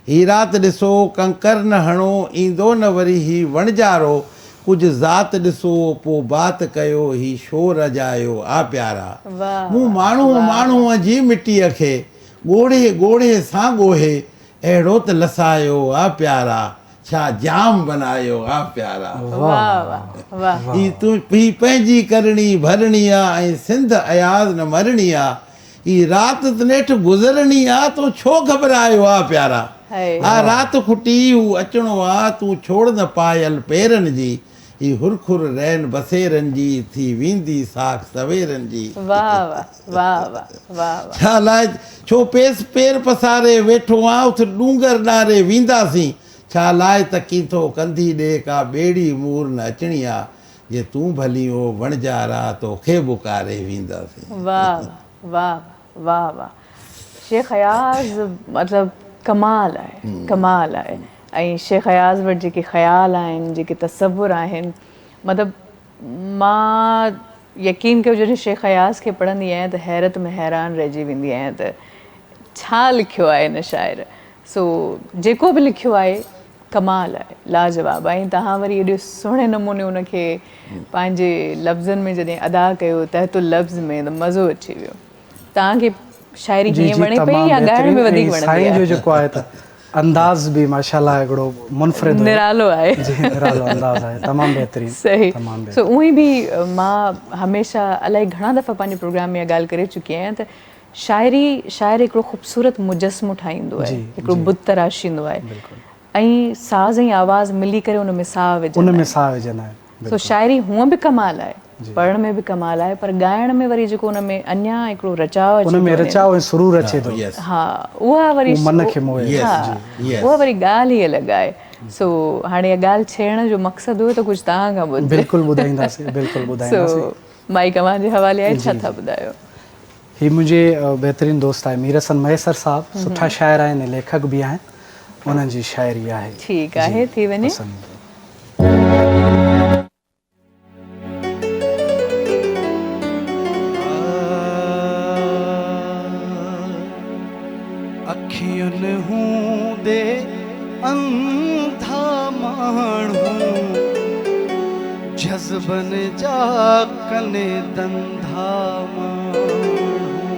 ही राति ॾिसो कंकर न हणो, ईंदो न वरी ही वणजारो, कुझु ज़ात ॾिसो पोइ बात कयो, ही शोर अजायो आ प्यारा। मूं माण्हूअ जी मिटीअ खे ॻोढ़े ॻोढ़े सां ॻोहे, अहिड़ो त लसायो आ प्यारा, छा जाम बनायो आ प्यारा। ही पंहिंजी करणी भरणी आहे, ऐं सिंध अयाज़ न मरणी आहे, ही राति त नेठि गुज़रणी आहे, तो छो घबरायो आ प्यारा। हाय। हा रात खुटी हू अचणो आ तूं छोड़ न पायल पेरनि जी ही हुरखुर रहन बसेरनि जी थी वेंदी साख सवेरनि जी वाह वाह वाह वाह वाह वाह। छा लाइ छो पेर पसारे वेठो आ उथ डूंगर ॾारे वेंदासीं छा लाइ तकी थो कंधी ॾे का ॿेड़ी मूर न अचणी आ जे तूं भली हो वणजारा तोखे बुकारे वेंदासीं। वाह वाह वाह वाह। शेख अयाज़ मतिलबु कमाल आहे कमाल आहे। ऐं शेख अयाज़ वटि जेके ख़्याल आहिनि जेके तसवुर आहिनि मतिलबु मां यकीन कयो जॾहिं शेख अयाज़ खे पढ़ंदी आहियां त हैरत में हैरान रहिजी वेंदी आहियां त छा लिखियो आहे हिन शाइर। सो जेको बि लिखियो आहे कमाल आहे लाजवाब आहे। ऐं तव्हां वरी एॾे सुहिणे नमूने उनखे पंहिंजे लफ़्ज़नि में जॾहिं अदा कयो तहतुल लफ़्ज़ में त मज़ो अची वियो। तव्हांखे शाइरी हीअं वणे पई या ॻाइण में वधीक वणंदी साईं जो आहे? जेको आहे त अंदाज़ बि माशाल्लाह हिकिड़ो मुनफ़रिद हुयो। निरालो आहे। जी निरालो अंदाज़ आहे तमामु बहितरीनु सही। तमामु सो उअं ई बि मां हमेशह इलाही घणा दफ़ा पंहिंजे प्रोग्राम में इहा ॻाल्हि करे चुकी आहियां त शाइर हिकिड़ो ख़ूबसूरत मुजस्मो ठाहींदो आहे हिकिड़ो बुत तराशींदो आहे ऐं साज़ ऐं आवाज़ मिली करे उन में साह विझंदा उन में आहिनि। साह विझंदा आहिनि। सो शाइरी हूअं बि कमाल आहे पढ़ण में बि कमाल आहे पर ॻाइण में वरी जेको उन में अञा हिकिड़ो रचाव अची उन में थो वञे। रचाव ऐं सुरूर अचे थो। Yes. हा उहा वरी मन खे मोहे। हा, Yes. उहा वरी ॻाल्हि ई अलॻि आहे। सो हाणे इहा ॻाल्हि छेड़ण जो मक़सदु हुयो त कुझु तव्हां खां ॿुधजे। बिल्कुलु ॿुधाईंदासीं बिल्कुलु ॿुधाईंदासीं। सो माइक अव्हांजे हवाले आहे छा था ॿुधायो? ही मुंहिंजे बहितरीनु दोस्त आहे मीर हसन मैसर साहब सुठा शाइर आहिनि लेखक बि आहिनि उन्हनि जी शाइरी आहे। ठीकु आहे थी वञे। अखियुनि हूंदे अंधा माण्हू जज़्बनि जा कने धंधा माण्हू अखियुनि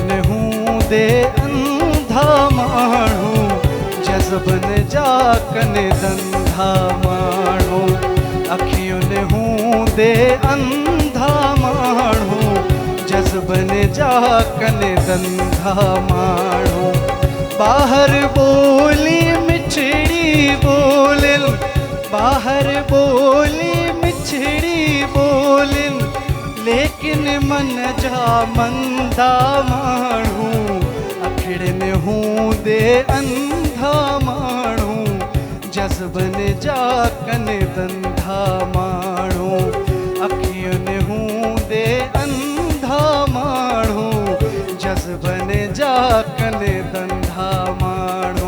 हूंदे अंधा माण्हू जज़्बनि जा कने धंधा माण्हू अखियुनि हूंदे अंधा माण्हू जज़्बनि जा कने धंधा माण्हू ॿाहिरि ॿोली मिठड़ी ॿोलिनि ॿाहिरि ॿोली मिठड़ी ॿोलिनि लेकिन मन जा मंदा माण्हू अखिड़नि हूंदे अंधा माण्हू जज़्बनि जा कने धंधा माण्हू अखियुनि हूंदे अंधा माण्हू जज़्बनि जा कने धंधा माण्हू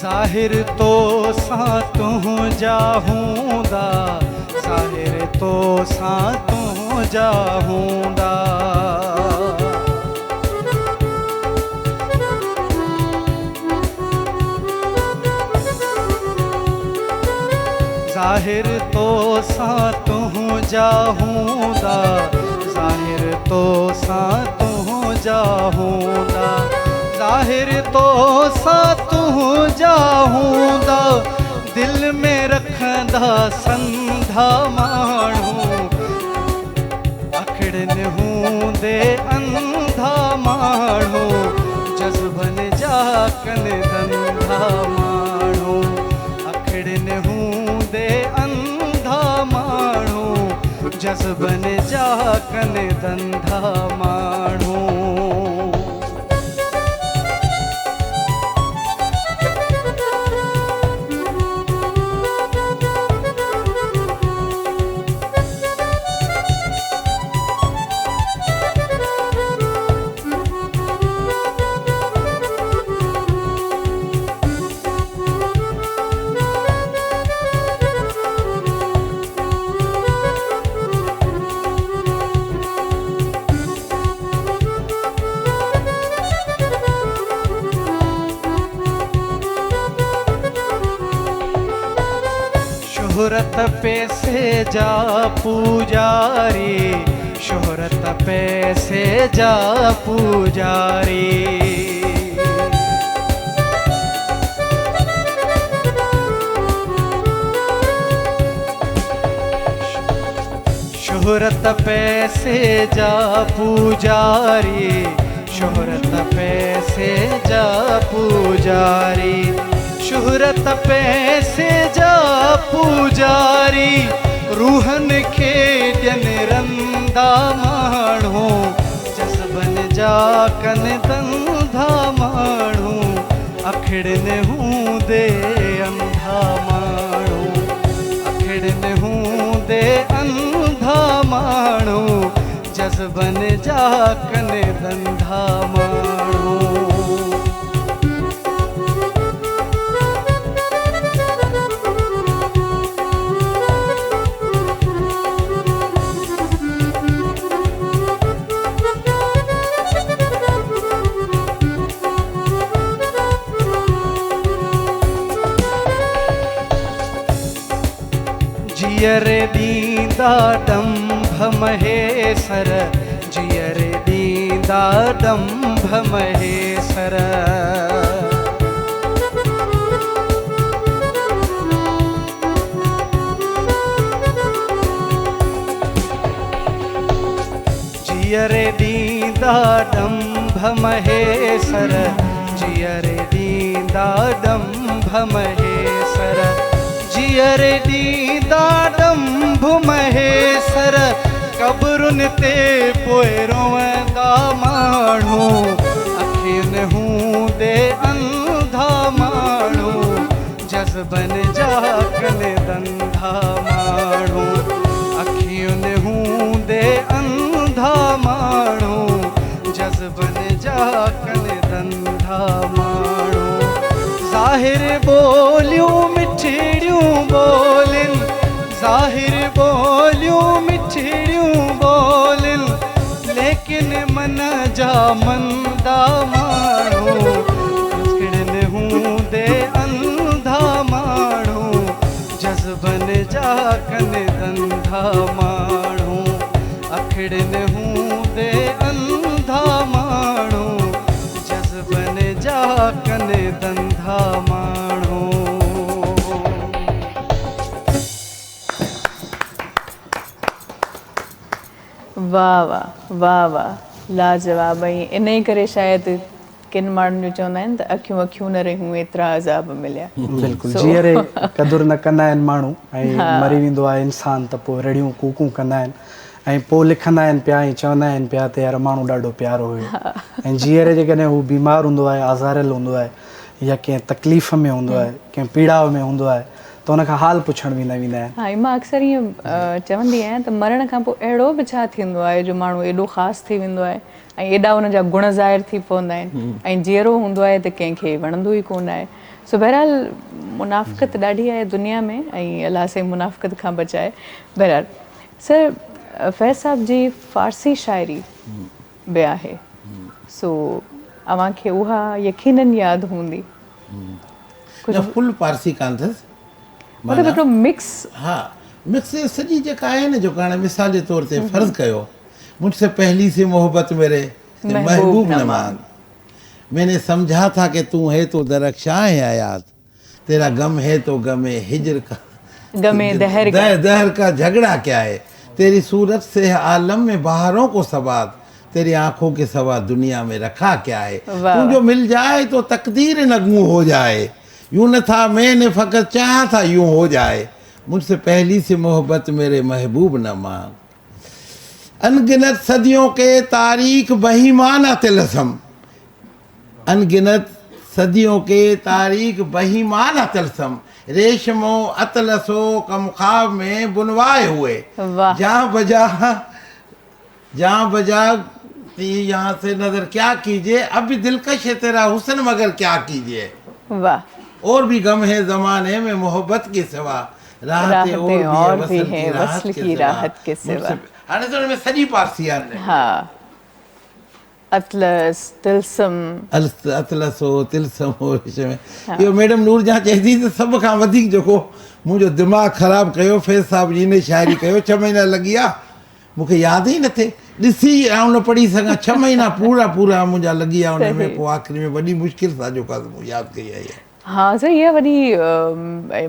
ज़ाहिर तो सां तुंहिंजा हूंदा ज़ाहिर तो सां तुंहिंजा हूंदा ज़ाहिर तो सां तुंहिंजा हूंदा ज़ाहिर तो सां तुंहिंजा हूंदा ज़ाहिर तो सां तुंहिंजा हूंदा दिल में रखंदा संधा माण्हू अखिड़नि हूंदे अंधा माण्हू जज़्बनि जा कने धंधा माण्हू अखिड़नि हूंदे अंधा माण्हू जज़्बनि जा कने धंधा माण्हू शोहरत पैसे जा पुजारी, शोहरत पैसे जा पुजारी। शोहरत पैसे जा पुजारी, शोहरत पैसे जा पुजारी, शोहरत पैसे जा पुजारी। रूहन खे ॼन रंदा माण्हू, जज़्बन जा कन धंधा माण्हू, अखिड़न हूंदे अंधा माण्हू, अखिड़न हूंदे अंधा माण्हू, जज़्बन जा कन धंधा माण्हू। जियर दींदा डंभ महेसर, जियर दींदा डंभ महेसर। जियर दींदा डंभ महेसर, जियर दींदा डंभ महेसर। जियर दींदा डंभ महेसर, कब्रुन ते पोइ रोवंदा माण्हू, अखियुन हूंदे अंधा माण्हू, जज़्बन जा कन धंधा माण्हू, अखियुन हूंदे अंधा माण्हू, जज़्बन जा कन धंधा माण्हू। ज़ाहिर ॿोलियूं मिठड़ियूं ॿोलिन, ज़ाहिर ॿोलियूं मिठड़ियूं ॿोलिन, लेकिन मन जा मंदा माण्हू, अखिड़न हूंदे अंधा माण्हू, जज़्बन जा कन धंधा माण्हू, अखिड़न हूंदे अंधा माण्हू, जज़्बन जा कन धंधा माण्हू। वाह वाह वाह वाह, लाजवाब। ऐं इन ई करे शायदि किन माण्हुनि जो चवंदा आहिनि त अखियूं अखियूं न रहियूं एतिरा अज़ाब मिलिया। बिल्कुलु, जीअरे क़दुरु न कंदा आहिनि माण्हू ऐं मरी वेंदो आहे इंसान त पोइ रड़ियूं कूकूं कंदा आहिनि ऐं पोइ लिखंदा आहिनि पिया ऐं चवंदा आहिनि पिया त यार माण्हू ॾाढो प्यारो हुयो। ऐं जीअरे जेकॾहिं हू बीमार हूंदो आहे, आज़ारियल हूंदो आहे या कंहिं तकलीफ़ में हूंदो आहे, कंहिं पीड़ा में हूंदो आहे त हुन खां हाल पुछण बि न वेंदा आहिनि। हा, मां अक्सर ईअं चवंदी आहियां त मरण खां पोइ अहिड़ो बि छा थींदो आहे जो माण्हू एॾो ख़ासि थी वेंदो आहे ऐं एॾा हुन जा गुण ज़ाहिर थी पवंदा आहिनि ऐं जीअरो हूंदो आहे त कंहिंखे वणंदो ई कोन आहे। सो बहरहाल मुनाफ़िक़त ॾाढी आहे दुनिया में ऐं अलाह से मुनाफ़िक़त खां बचाए। बहरहाल सर, फैज़ साहब जी फ़ारसी शाइरी बि आहे, सो अव्हांखे उहा यकीनन यादि हूंदी। न फुल पारसी कान अथसि, मतलब हिकिड़ो मिक्स। हा, मिक्स सॼी जेका आहे न, जेको हाणे मिसाल जे तौर ते फ़र्ज़ु कयो, मुझसे पहली से मोहब्बत मेरे महबूब न मांग, मैंने समझा था कि तू है तो दरख्शां है हयात, तेरा गम है तो गमे हिजर का, गमे दहर का, दहर का झगड़ा क्या है, तेरी सूरत से आलम में बहारों को सबात, तेरी आंखों के सवा दुनिया में रखा क्या है, तू जो मिल जाए तो तकदीर नगमू हो जाए, यूं न था मैंने फ़कत चाहा था यूं हो जाए, मुझसे पहली से मोहब्बत मेरे महबूब न मांग। अनगिनत सदियों के तारीख बहीमाना तिलस्म, अनगिनत सदियों के तारीख बहीमाना तिलस्म, रेशमो अतलसो कमखाब में बुनवाए हुए, जहाँ बजा यहाँ से नजर क्या कीजिए, अब भी दिलकश है तेरा हुस्न मगर क्या कीजिए, वाह, और भी गम है जमाने में मोहब्बत के सिवा, राहतें और भी है वस्ल की राहत के सिवा। हाणे तो में सॼी पारसी आहे। हाँ, अतलस तिलसम अतलसो तिलसमो में इहो मैडम नूरजहां चए थी त सभ खां वधीक जेको मुंहिंजो दिमाग़ु ख़राबु कयो फैज़ साहब जी इन शाइरी कयो 6 महीना लॻी विया मूंखे यादि ई न थिए ॾिसी ऐं न पढ़ी सघां 6 महीना पूरा मुंहिंजा लॻी विया उन में पोइ आख़िरी में वॾी मुश्किल सां जेको आहे मूं यादि कई आहे हाँ सर इहा वॾी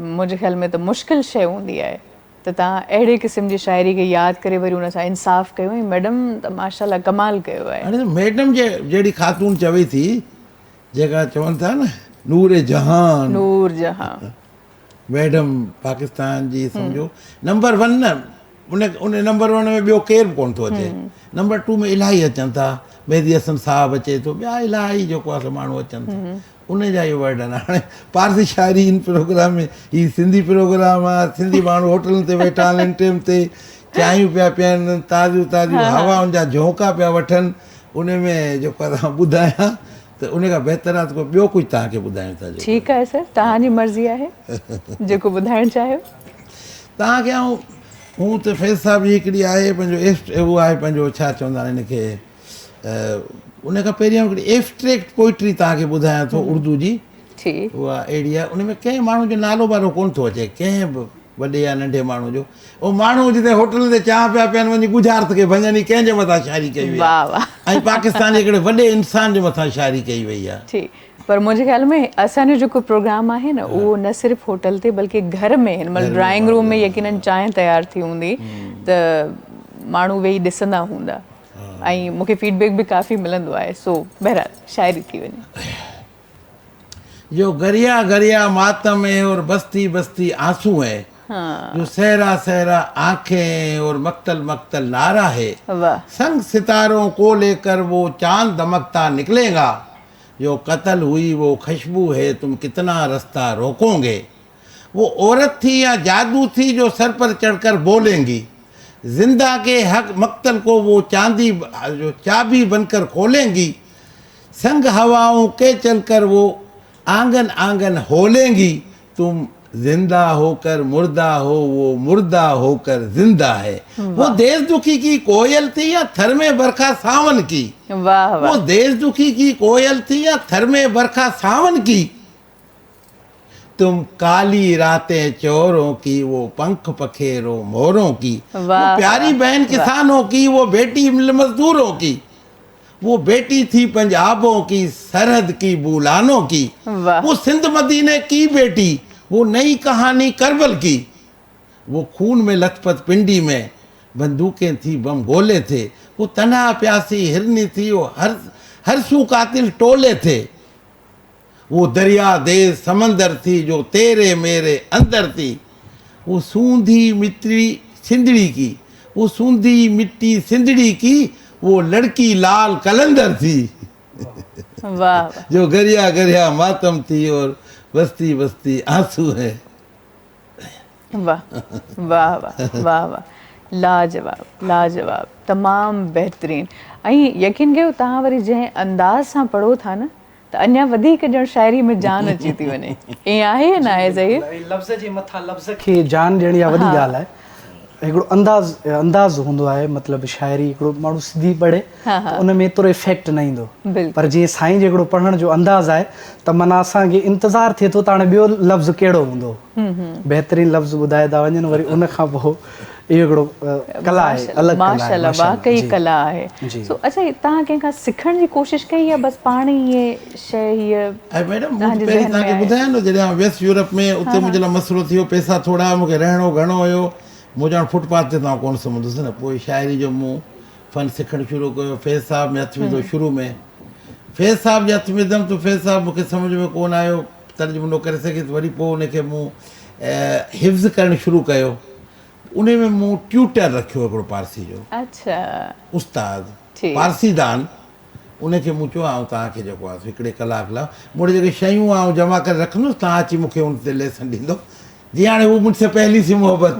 मुंहिंजे ख़्याल में त मुश्किल शइ हूंदी आहे त तव्हां अहिड़े क़िस्म जी शाइरी खे यादि करे वरी हुन सां इंसाफ़ कयो ऐं मैडम त माशाल्लाह कमाल कयो आहे हाणे मैडम जहिड़ी ख़ातून चवे थी जेका चवनि था न नूर जहान नूर जहां मैडम पाकिस्तान जी सम्झो नंबर 1 न उन नंबर 1 में ॿियो केरु बि कोन थो अचे नंबर 2 में इलाही अचनि था मेहदी हसन साहब अचे थो ॿिया इलाही जेको आहे माण्हू अचनि था उन जा इहो वर्ड आहिनि हाणे पारसी शाइरी इन प्रोग्राम में हीउ सिंधी प्रोग्राम आहे सिंधी माण्हू होटलनि ते वेठा आहिनि टाइम ते चांहियूं पिया पीअनि ताज़ियूं हवा उन जा झोंका पिया वठनि उन में जेको आहे तव्हां ॿुधायां त उन खां बहितर आहे त कोई ॿियो कुझु तव्हांखे ॿुधायूं था ठीकु आहे सर तव्हांजी मर्ज़ी आहे जेको ॿुधाइणु चाहियो तव्हांखे ऐं हूं त फैज़ साहब जी हिकिड़ी आहे पंहिंजो उहो आहे पंहिंजो छा चवंदा आहिनि हिनखे उन खां पहिरियों हिकिड़ी एब्स्ट्रैक्ट पोइट्री तव्हांखे ॿुधायां थो उर्दू जी उहा अहिड़ी आहे उन में कंहिं माण्हू जो नालो वारो कोन थो अचे कंहिं बि वॾे या नंढे माण्हू जो उहो माण्हू जिते होटल ते चांहि पिया पियनि वञी गुजरात खे भञनि कंहिंजे मथां शाइरी कई वई आहे ऐं पाकिस्तान जे हिकिड़े वॾे इंसान जे मथां शाइरी कई वई आहे पर मुंहिंजे ख़्याल में असांजो जेको प्रोग्राम आहे न उहो न सिर्फ़ु होटल ते बल्कि घर में हिन महिल ड्राइंग रूम में यकीनन चांहि तयारु थी हूंदी त माण्हू वेही ॾिसंदा हूंदा ऐं मूंखे फीडबैक बि काफ़ी मिलंदो आहे सो बहरहाल शाइरी थी वञे जो गरिया गरिया मातम है और बस्ती बस्ती आंसू है जो सहरा सहरा आंखें और मक्तल मक्तल नारा है संग सितारों को लेकर वो चांद दमकता निकलेगा जो कत्ल हुई वो खुशबू है तुम कितना रास्ता रोकोगे वो औरत थी या जादू थी जो सर पर चढ़कर बोलेंगी जिंदा के हक मक्तल को वो चांदी जो चाबी बनकर खोलेंगी संग हवाओं के चलकर वो आंगन आंगन होलेंगी तुम जिंदा होकर मुर्दा हो वो मुर्दा होकर जिंदा है वो देश दुखी की कोयल थी या थर में बरखा सावन की वाह वो देश दुखी की कोयल थी या थर में बरखा सावन की तुम काली रातें चोरों की वो पंख पखेरों मोरों की वो प्यारी बहन किसानों की वो बेटी मजदूरों की वो बेटी थी पंजाबों की सरहद की बुलानों की वो सिंध मदीने की बेटी वो नई कहानी करबल की वो खून में लथपथ पिंडी में बंदूकें थी बम गोले थे वो तन्हा प्यासी हिरनी थी वो हर सू कातिल टोले थे वो दरिया देश समंदर थी जो तेरे मेरे अंदर थी वो सूंधी मिट्टी सिंदड़ी की वो सूंधी मिट्टी सिंदड़ी की वो लड़की लाल कलंदर थी वाह जो गरिया गरिया मातम थी और बस्ती बस्ती आंसू है वाह वाह वाह वाह वाह लाजवाब लाजवाब तमामु बहितरीन ऐं यकीन कयो तव्हां वरी जंहिं अंदाज़ सां पढ़ो था न त अञा वधीक ॼण शाइरी में जान अची थी वञे ईअं आहे या न आहे ज़हीर लफ़्ज़ जे मथां लफ़्ज़ खे जान ॾियणी आहे वॾी ॻाल्हि आहे हिकिड़ो अंदाज़ हूंदो आहे मतिलबु शाइरी हिकिड़ो माण्हू सिधी पढ़े त उन में एतिरो इफेक्ट न ईंदो पर जीअं साईं जो हिकिड़ो पढ़ण जो अंदाज़ आहे त माना असांखे इंतज़ारु थिए थो त हाणे ॿियो लफ़्ज़ कहिड़ो हूंदो बहितरीनु लफ़्ज़ ॿुधाए था वञनि वरी उन खां पोइ इहो हिकिड़ो कला आहे अलॻि माशाल्लाह वाकई कला आहे सो अच्छा तव्हां कंहिंखां सिखण जी कोशिशि कई या बसि पाण ई इहे शइ हीअ मैडम पहिरीं तव्हांखे ॿुधायां न जॾहिं वियसि यूरोप में उते मुंहिंजे लाइ मसइलो थियो पैसा थोरा मूंखे रहणो घणो हुयो मुंहिंजो हाणे फुटपाथ ते तव्हां कोन सम्झंदुसि न पोइ शाइरी जो मूं फ़न सिखणु शुरू कयो फैज़ साहब में हथु विधो शुरू में फैज़ साहब जे हथु विधमि त फैज़ साहब मूंखे सम्झ में कोन आयो तर्जुमो करे सघे त वरी पोइ उनखे मूं हिफ़्ज़ करणु शुरू कयो उन में मूं ट्यूटर रखियो हिकिड़ो पारसी जो अच्छा उस्ताद पारसी दान उनखे मूं चयो ऐं तव्हांखे जेको आहे हिकिड़े कलाक लाइ मुंहिंजी जेके शयूं आउं जमा करे रखंदुसि तव्हां अची मूंखे उन ते लेसन ॾींदो जीअं हाणे हू मुंहिंजे पहली सी मोहबत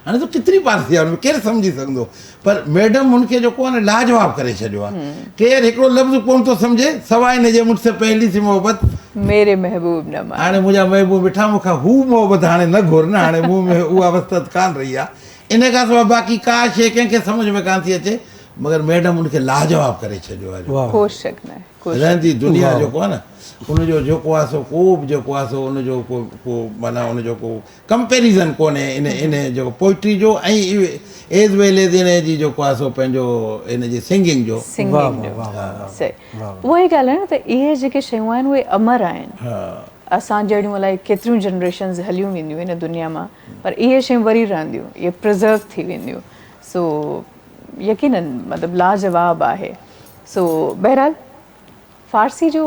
हाणे त केतिरी पारसी आहे हुन में केरु सम्झी सघंदो पर मैडम हुनखे जेको आहे न लाजवाब करे छॾियो आहे केरु हिकिड़ो लफ़्ज़ कोन थो सम्झे सवाइ हिन जे मुंहिंजे पहली सी मोहबत मेरे महबूब न हाणे मुंहिंजा महबूब वेठा मूंखां हू मोहबत हाणे न घुर न हाणे मूं में उहा वसत कान रही आहे इन खां सवाइ बाक़ी का शइ कंहिंखे सम्झ में कान थी अचे मगर मैडम उनखे लाजवाब करे छॾियो आहे वाह कोई शक न आहे, कोई रहंदी दुनिया वाह। जेको आहे न उनजो जेको आहे सो को बि जेको आहे सो उनजो को माना उनजो को कंपेरिज़न कोन्हे इन जेको पोइट्री जो ऐं एज़ वेल एज़ इन जी जेको आहे सो पंहिंजो इन जी सिंगिंग जो वाह सिंगिंग वाह जो वाह वाह सही उहा ई ॻाल्हि आहे न त इहे जेके शयूं आहिनि उहे अमर आहिनि हा असां जहिड़ियूं अलाए केतिरियूं जनरेशन्स हलियूं वेंदियूं हिन दुनिया मां पर इहे शयूं वरी रहंदियूं इहे प्रिज़र्व थी वेंदियूं सो यकीनन मतिलबु लाजवाब आहे सो बहरहाल फ़ारसी जो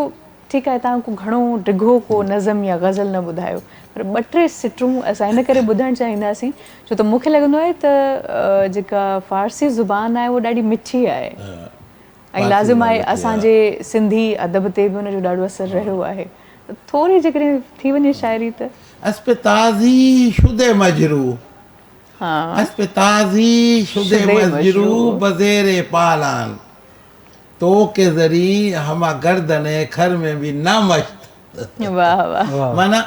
ठीकु आहे तव्हां को घणो डिघो को नज़म या गज़ल न ॿुधायो पर ॿ टे सिटरूं असां हिन करे ॿुधणु चाहींदासीं छो त मूंखे लॻंदो आहे त जेका फ़ारसी ज़ुबान आहे उहा ॾाढी मिठी आहे ऐं लाज़िम आहे असांजे सिंधी अदब ते बि हुनजो ॾाढो असरु रहियो आहे त थोरी जेकॾहिं थी वञे शाइरी त अस्प ताज़ी शुदे मजरू हा अस्प ताज़ी शुदे शुदे मजरू मजरू। बज़ेरे पालान तो के ज़री हमा गर्दन खर में बि ना मश्त वाह वाह वाह माना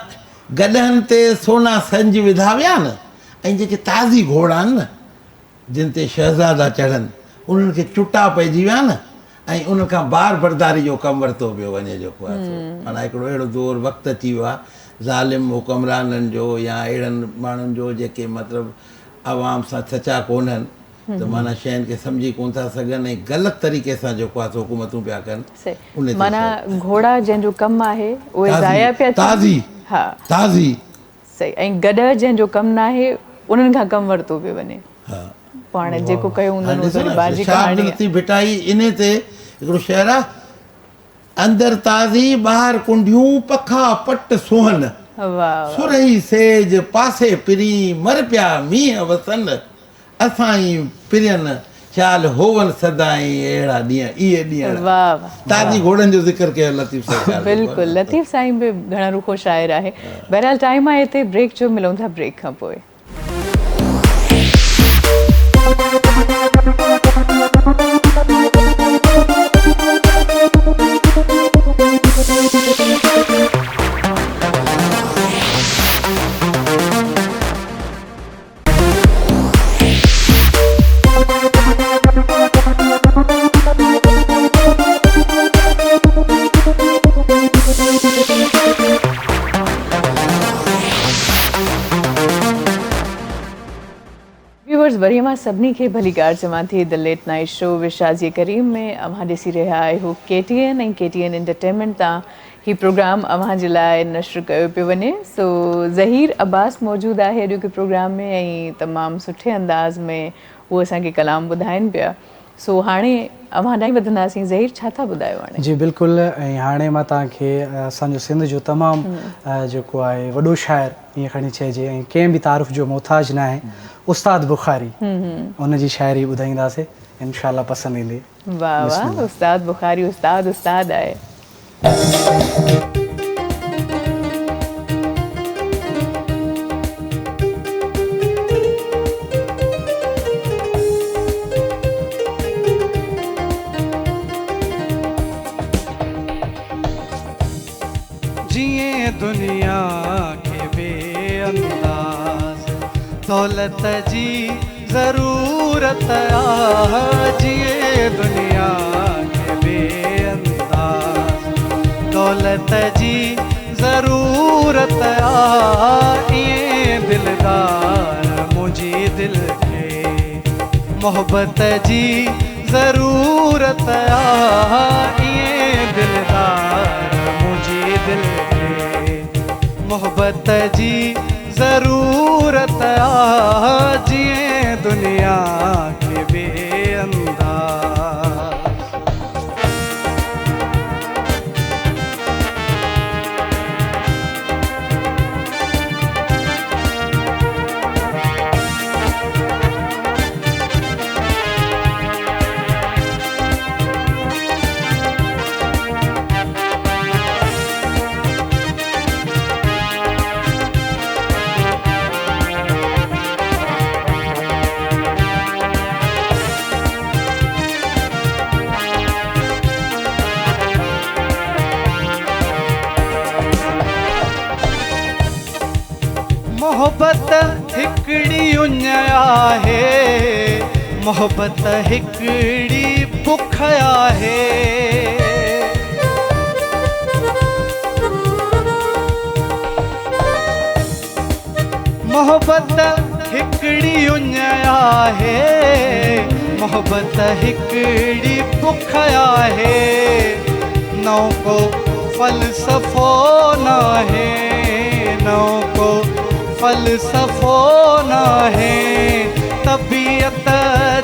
गॾहनि ते सोना संज विधा विया न ऐं जेके ताज़ी घोड़ा आहिनि न जिन ते शहज़ादा चढ़नि उन्हनि खे चुटा पइजी विया न ऐं उन खां बार बरदारी जो कमु वरितो पियो वञे जेको आहे सो माना हिकिड़ो अहिड़ो दौर वक़्तु अची वियो आहे ज़ालिम हुकमराननि जो या अहिड़नि माण्हुनि जो जेके मतिलबु आवाम सां सचा कोन्हनि त माना शयुनि खे सम्झी कोन था सघनि ऐं ग़लति तरीक़े सां जेको आहे सो हुकूमतूं पिया कनि उन सही ते माना घोड़ा जंहिंजो कमु आहे उहे ज़ाया पिया थियनि। ताज़ी हा ताज़ी सही ऐं गॾ जंहिंजो कमु न आहे उन्हनि खां कमु वरितो पियो वञे हा पाण जेको कयो हाणे हूंदो ॾिसो न, बाजी शाह कहाणी अब्दुल लतीफ़ भिटाई इन ते हिकिड़ो शेर आहे अंदरि ताज़ी ॿाहिरि कुंडियूं पखा पट सुहन वाह वाह सुरही सेज पासे पिरी मर पिया मींहं वसन असां ई पिरियनि ख़्याल होवन सदाई अहिड़ा ॾींहं इहे ॾींहं वाह वाह ताज़ी घोड़नि जो ज़िक्र कयो लतीफ़ सरकार बिल्कुलु लतीफ़ साईं बि घणा रुखो शाइर आहे बहरहाल टाइम आहे हिते ब्रेक जो मिलूं था ब्रेक खां पोइ व्यूअर्स वरी मां सभिनी खे भली कार चवां थी द लेट नाइट शो विशाज़ी करीम में अव्हां ॾिसी रहिया आहियो KTN ऐं KTN एंटरटेनमेंट तां ही प्रोग्राम अव्हां जे लाइ नश्र कयो पियो वञे सो ज़हीर अब्बास मौजूदु आहे अॼोके प्रोग्राम में ऐं तमामु सुठे अंदाज़ में उहो असांखे कलाम ॿुधाइनि पिया सो हाणे अव्हां ॾांहुं वधंदासीं ज़हीर छा था ॿुधायो हाणे जी बिल्कुलु ऐं हाणे मां तव्हांखे असांजो सिंध जो तमामु जेको आहे वॾो शाइर ईअं खणी चइजे ऐं कंहिं बि तारीफ़ जो मोहताज न आहे उस्ताद बुखारी उनजी शाइरी ॿुधाईंदासीं इंशाल्लाह पसंदि ईंदी वाह वाह उस्ताद बुखारी उस्ताद आहे जिए दुनिया के बेअंदाज दौलत जी ज़रूरत आ जिए दुनिया के बेअंदाज दौलत जी ज़रूरत आ ये दिलदार मुझे दिल के मोहब्बत जी ज़रूरत आ ये दिलदार मुझे दिल के मोहब्बत जी ज़रूरत आ जिए दुनिया के बेअंदाज मोहब्बत हिकड़ी उञ आहे मोहब्बत हिकड़ी बुख आहे। मोहब्बत हिकड़ी उञ आहे, मोहब्बत हिकड़ी बुख आहे। नौ को फ़लसफ़ो नाहे, नौ को फ़लसफ़ो नाहे। तबीयत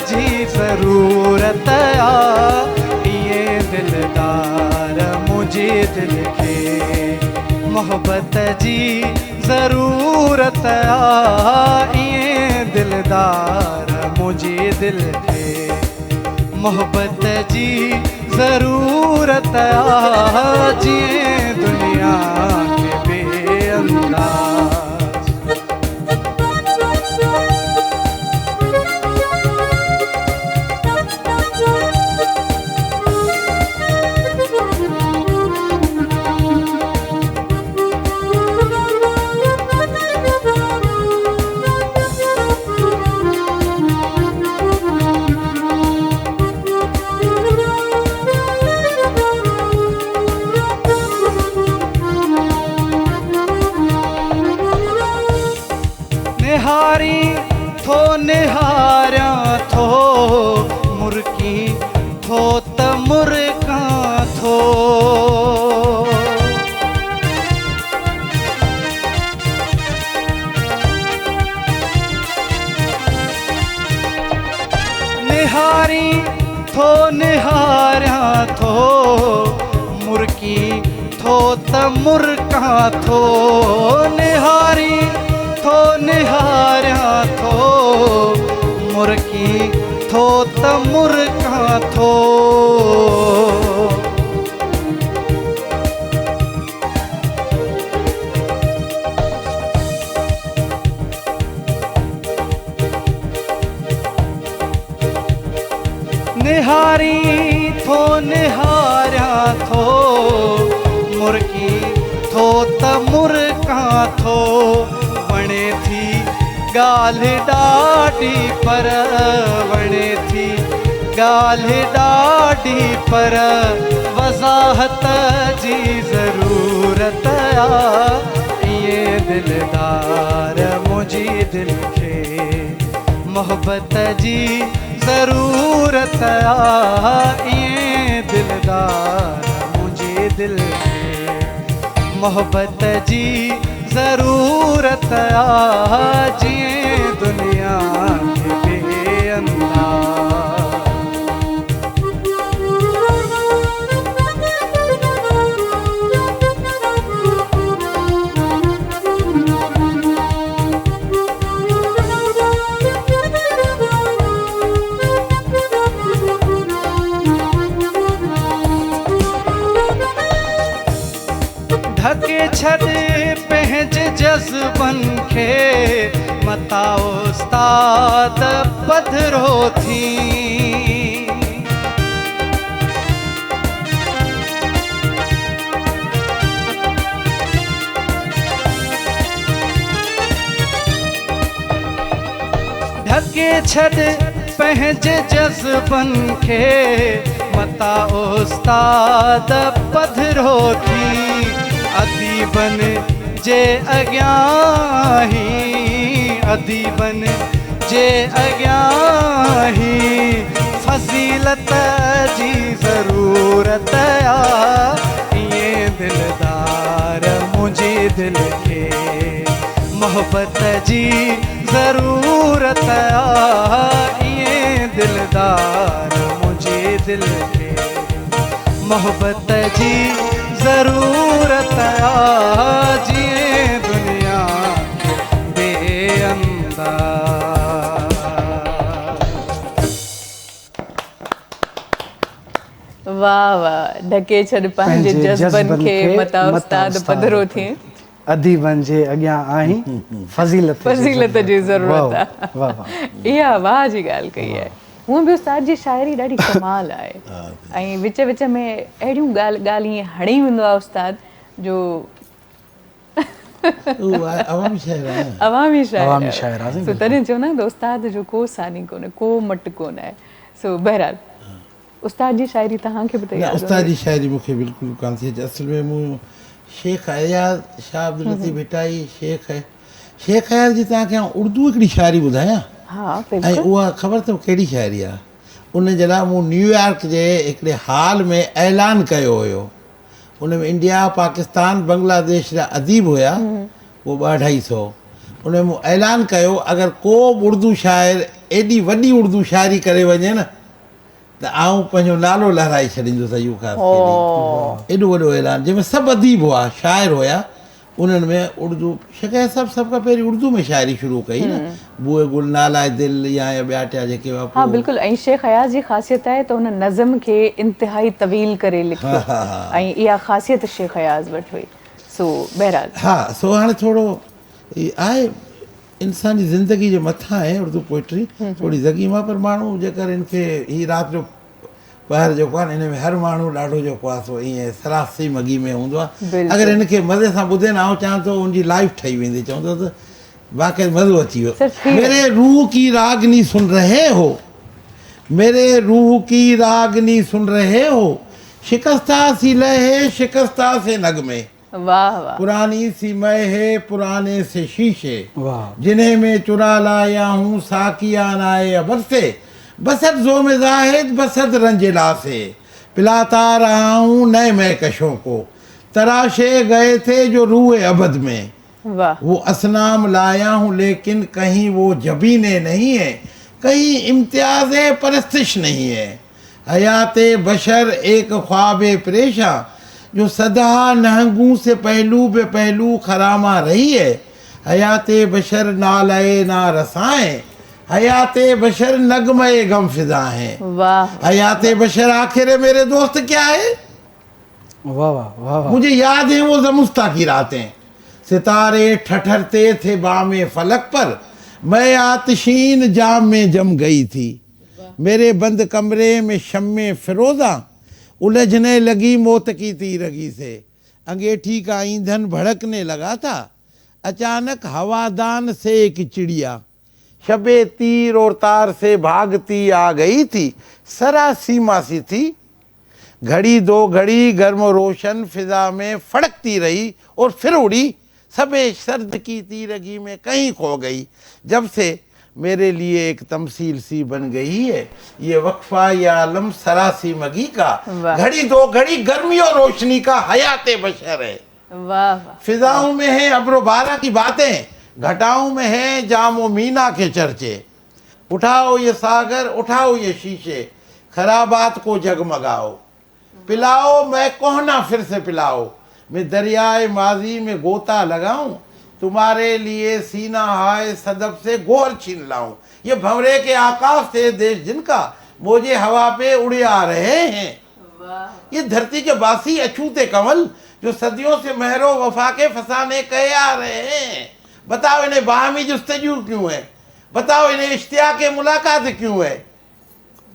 जी ज़रूरत आ ये दिलदार मुझे दिल के। मोहब्बत जी ज़रूरत आ ये दिलदार मुझे दिल के। मोहब्बत जी ज़रूरत आ जिए दुनिया के बेअंदाज़। निहारी थो निहारिया थो, मुर्की थो त मुर्का थो। निहारी थो निहारिया थो, मुर्की थो त मुर्का थो। निहारी थो निहारिया थो, मुर्की थो त मुर्का थो। निहारी थो निहारिया थो, मुर्की थो त मुर्का थो। वणे थी ॻाल्हि ॾाढी पर, वणे थी ॻाल्हि ॾाढी पर। वज़ाहत जी ज़रूरत आ ये दिलदार मुझी दिल के। मोहब्बत जी ज़रूरत आ ये दिलदार मुझे दिल के। मोहब्बत जी ज़रूरत आ जिए दुनिया के बेअंदाज़। ढके छॾ पंहिंजे जज़्बन खे, मता उस्ताद पधिरो थी। ढके छॾ पंहिंजे जज़्बन खे, मता उस्ताद पधिरो थी। अदीबन जे अॻियां ही, अदीबन जे अॻियां ही। फज़ीलत जी ज़रूरत आ ये दिलदार मुझे दिल के। मोहब्बत जी ज़रूरत आ ये दिलदार मुझे दिल के। मोहब्बत जी ज़रूरत आ जिए दुनिया बेअंदाज़। वाह वाह, ढके छॾ पंहिंजे जज़्बन खे, मता उस्ताद पधिरो थी। अदीबन जे अॻियां आहीं, फज़ीलत जी ज़रूरत आहे। वाह वाह। इहा वाह जी ॻाल्हि कई आहे। हूअं बि उस्ताद जी शाइरी ॾाढी कमाल आहे। ऐं विच विच में अहिड़ियूं ॻाल्हि ईअं हणी वेंदो आहे उस्ताद जो उहो आहे अवामी शाइर आहे अवामी शाइर अवामी शाइर आहे, सो तॾहिं चयो न त उस्ताद जो को सानी कोन्हे, को मट कोन आहे। सो बहरहाल उस्ताद जी शाइरी तव्हांखे बि त न यादि उस्ताद जी शाइरी मूंखे बिल्कुलु कान थी अचे। असल में मूं शेख अयाज़ शाह अब्दुल लतीफ़ भिटाई शेख अयाज़ जी तव्हांखे आउं उर्दू हिकिड़ी शाइरी ॿुधायां, हा ऐं बिल्कुलु। उहा ख़बर अथव कहिड़ी शाइरी आहे? उन जे लाइ मूं न्यूयॉर्क जे हिकिड़े हाल में ऐलान कयो हुयो। उन में इंडिया पाकिस्तान बांग्लादेश जा अदीब हुया, उहो 250-200। उन में मूं ऐलान कयो अगरि को बि उर्दू शाइर एॾी वॾी उर्दू शाइरी करे वञे न त आउं पंहिंजो नालो लहिराए छॾींदुसि अयूब ख़ास खे। एॾो वॾो ऐलान जंहिंमें सभु अदीब हुआ, शाइर हुया। उन्हनि में उर्दू शिकायत सभु खां पहिरीं उर्दू में शाइरी शुरू कई न, बुए गुल नालाए दिल या ॿिया टिया जेके हुआ। हा बिल्कुलु। ऐं शेख अयाज़ जी ख़ासियत आहे त हुन नज़म खे इंतिहाई तवील करे लिखियो, ऐं इहा ख़ासियत शेख अयाज़ वटि हुई। सो बहरहाल हा सो हाणे थोरो आहे इंसान जी ज़िंदगी जे मथां आहे उर्दू पोइट्री, थोरी ज़गीमा, पर माण्हू जेकर इनखे हीअ राति जो ॿाहिरि जेको आहे न हिन में हर माण्हू ॾाढो जेको आहे सो ईअं सरासी मगी में हूंदो आहे। बिल्कुलु। अगरि हिनखे मज़े सां ॿुधे न, आउं चाहियां थो उनजी लाइफ ठही वेंदी, चवंदो त वाक़ई मज़ो अची वियो। सर, थी वियो। मेरे रूह की रागनी सुन रहे हो, मेरे रूह की रागनी सुन रहे हो, शिकस्ता सी लहे शिकस्ता से नगमे, वाह वाह। पुरानी सी मैं है पुराने से शीशे, वाह जिन्हें मैं चुरा लाया हूँ साकिया नाए अबर से, बसत जोम जाहिद बसत रंजिला से, पिलाता रहा हूँ नए मैं कशों को, तराशे गए थे जो रूह अबद में, वाह वो असनाम लाया हूँ लेकिन कहीं वो जबीने नहीं है, कहीं इम्तियाज परस्तिश नहीं है। हयात बशर एक ख्वाब परेशा, जो सदा नहंगू से पहलू बे पहलू खरामा रही है। हयात बशर नालए ना रसाएं, हयात बशर नगमे गम फिजा हैं। वाह हयात बशर आखिर मेरे दोस्त क्या है? वाह वाह वाह वाह। मुझे याद है वो ज़मुस्ता की रातें, सितारे ठठरते थे बामे फलक पर, मैं आतिशीन जाम में जम गई थी। मेरे बंद कमरे में शम्मे फिरोज़ा उलझने लगी मौत की तीरगी से, अंगेठी का ईंधन भड़कने लगा था, अचानक हवादान से एक चिड़िया शबे तीर और तार से भागती आ गई थी, सरा सीमा सी थी। घड़ी दो घड़ी गर्म रोशन फिजा में फड़कती रही और फिर उड़ी, सबे सर्द की तीरगी में कहीं खो गई। जब से मेरे लिए एक तमसील सी बन गई है ये वक्फा या आलम सरासी मगी का, वाह। घड़ी दो घड़ी गर्मी और रोशनी का हयात बशर है। वाह वाह। फिजाओं में है अब्रो बारह की बातें, घटाओं में है जामो मीना के चर्चे, उठाओ ये सागर उठाओ ये शीशे, खराबात को जगमगाओ, पिलाओ मैं कोहना फिर से पिलाओ, मैं दरियाए माजी में गोता लगाऊं, तुम्हारे लिए सीना हाय सदब से गोर छीन लाऊं। ये भंवरे के आकाश से देश जिनका मौजे हवा पे उड़े आ रहे हैं। ये धरती के बासी अछूते कमल जो सदियों से महरो वफा के फसाने कहे आ रहे हैं। बताओ इन्हें बाहमी जुस्तजू क्यों है, बताओ इन्हें इश्तियाक मुलाकात क्यों है।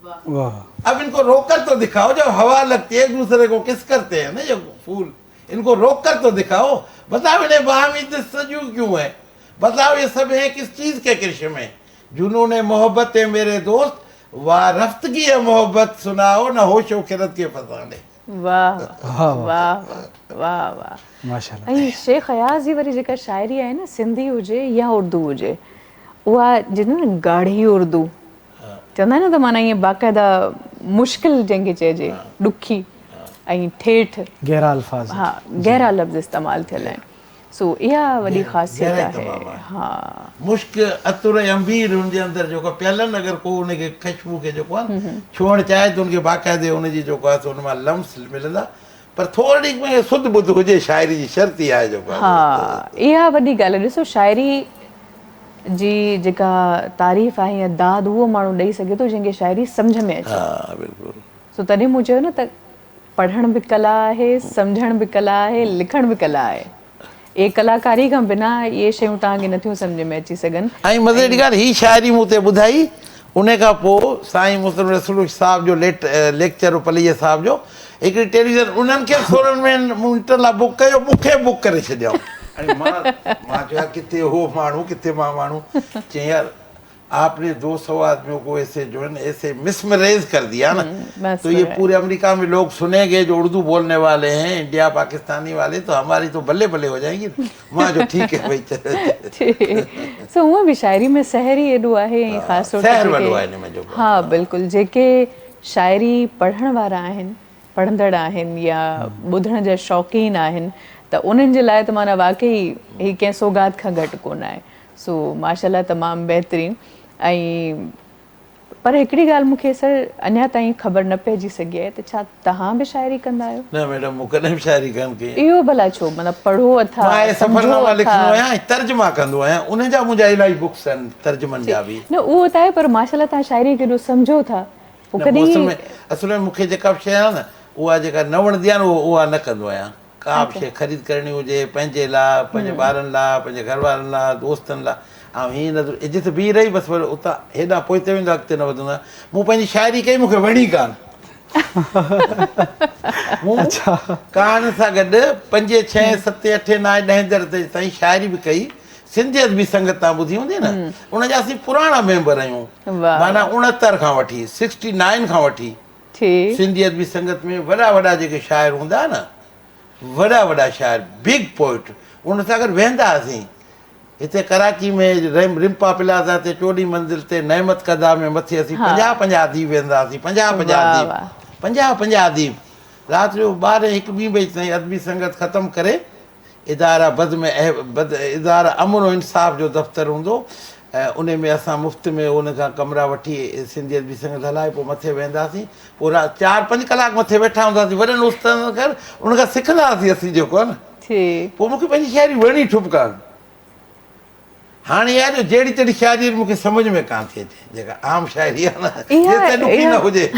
वाह। अब इनको रोक कर तो दिखाओ, जब हवा लगती है एक दूसरे को किस करते हैं ना जब फूल, इनको रोक कर तो दिखाओ। बताओ इन्हें बाहमी जुस्तजू क्यों है, बताओ ये सब है किस चीज के कृष्ण में। जुनून मोहब्बत है मेरे दोस्त, वाह रफ्तगी है मोहब्बत, सुनाओ न होशो खिरत के फसाने। वाह वाह। वाह वाह वाह। माशाल्लाह। ऐं शेख अयाज़ जी वरी जेका शाइरी आहे न, सिंधी हुजे या उर्दू हुजे, उहा जिन न गाढ़ी उर्दू चवंदा आहिनि न, त माना ईअं बाक़ाइदा मुश्किल जंहिंखे चइजे, ॾुखी ऐं ठेठ, गहरा अल्फाज। हा गहरा लफ़्ज़ इस्तेमालु थियल आहिनि। सो इहा वॾी ख़ासियत गहराई आहे। तमामु आहे। हा मुश्क अतुर अंबीर हुनजे अंदरि जेको पियलनि, अगरि को उनखे ख़ुशबू खे जेको आहे न छुअणु चाहे त उनखे बाक़ाइदे उनजी जेको आहे उन मां लम्स मिलंदा, पर थोरी में सुध बुध हुजे शाइरी जी शर्त ई आहे जेको आहे। हा इहा वॾी ॻाल्हि आहे। ॾिसो शाइरी जी जेका तारीफ़ आहे या दाद उहो माण्हू ॾेई सघे थो जंहिंखे शाइरी सम्झ में अचे। हा बिल्कुलु। सो तॾहिं मूं चयो न त पढ़ण बि कला आहे, सम्झण बि कला आहे, लिखण बि कला आहे। ए कलाकारी खां बिना इहे शयूं तव्हांखे नथियूं सम्झ में अची सघनि। ऐं मज़े जी ॻाल्हि हीअ शाइरी मूं ते ॿुधाई, उन खां पोइ साईं मुस्लिम रसूल साहिब जो लेक्चर पलीअ साहिब जो हिकिड़ी टेलीविज़न उन्हनि खे थोरनि में इंटर लाइ बुक कयो, मूंखे बुक करे छॾियऊं। अरे मां जो कितने हो मानू कितने मां मानू चई यार आपने 200 आदमियों को ऐसे जो है ना ऐसे मिसमरेज कर दिया ना, बस तो ये right. पूरे अमेरिका में लोग सुनेंगे जो उर्दू बोलने वाले हैं, इंडिया पाकिस्तानी वाले, तो हमारी तो बल्ले बल्ले हो जाएंगी। मां जो ठीक है भाई चलो। सो हूअं बि शाइरी में सहर ई एॾो आहे ऐं ख़ासि तौर सहर ते वॾो जेके- आहे हिन में जो हा बिल्कुलु, जेके शाइरी पढ़ण वारा आहिनि, पढ़ंदड़ आहिनि या ॿुधण जा शौक़ीन आहिनि, त उन्हनि जे लाइ त माना वाकई ही कंहिं सौगात खां घटि कोन आहे। सो माशाल्लाह तमामु बहितरीनु। ऐं पर हिकिड़ी ॻाल्हि मूंखे सर अञा ताईं ख़बर न पइजी सघी आहे, त छा तव्हां बि शाइरी कंदा आहियो? न मैडम मूं कॾहिं बि शाइरी कोन कई। इहो भला छो? मतिलबु पढ़ो अथा, मां सम्झो सफ़रनामा लिखंदो अथा। आहियां ऐं तर्जुमा कंदो आहियां, उन जा मुंहिंजा इलाही बुक्स आहिनि तर्जुमनि जा बि। न उहो त आहे, पर माशाल्लाह तव्हां शाइरी केॾो सम्झो था। पोइ न, कॾहिं असल में मूंखे जेका बि शइ आहे न उहा जेका न वणंदी आहे न उहा न कंदो आहियां। का बि शइ ख़रीद करणी हुजे पंहिंजे लाइ, पंहिंजे ॿारनि लाइ, पंहिंजे घर वारनि लाइ, दोस्तनि लाइ, ऐं हीअं न इज़त बीह रही बसि, वरी उतां हेॾां पोइते वेंदो अॻिते न वधंदो आहियां। मूं पंहिंजी शाइरी कई, मूंखे वणी कान। मूं कहाणी सां गॾु 5, 6, 7, 8, 9, 10 दर्जे ताईं शाइरी बि कई। सिंधियत बि संगत तव्हां ॿुधी हूंदी न, उनजा असीं पुराणा मेंबर आहियूं, वाह। माना 69 खां वठी 69 खां वठी ठीक सिंधियत बि संगत में वॾा वॾा जेके शाइर हूंदा न, वॾा वॾा शाइर, बिग पोइट, उन सां गॾु वेहंदा हुआसीं। हिते कराची में रिम्पा प्लाज़ा ते 4हीं मंज़िल ते नेमत कदा में मथे असीं 50 अदीब वेंदा हुआसीं। 50 वाह, अदीब, वाह। 50 अदीब। राति जो 12, 1, 2 बजे ताईं अदबी संगत ख़तमु करे इदारा इदारा अमन और इंसाफ़ जो दफ़्तरु हूंदो, ऐं उन में असां मुफ़्त में उन खां कमरा वठी सिंधियत बि संगत हलाए पोइ मथे वेंदासीं। पोइ 4-5 कलाक मथे वेठा हूंदासीं, वॾनि उस्तादनि खां उन खां सिखंदा हुआसीं असीं जेको आहे न। ठीक पोइ मूंखे पंहिंजी शाइरी वणी ठुप कान। हाणे यार जो जहिड़ी तहिड़ी शाइरी मूंखे सम्झ में कान थी अचे, जेका आम शाइरी आहे न, जेसिताईं ॾुखी न हुजे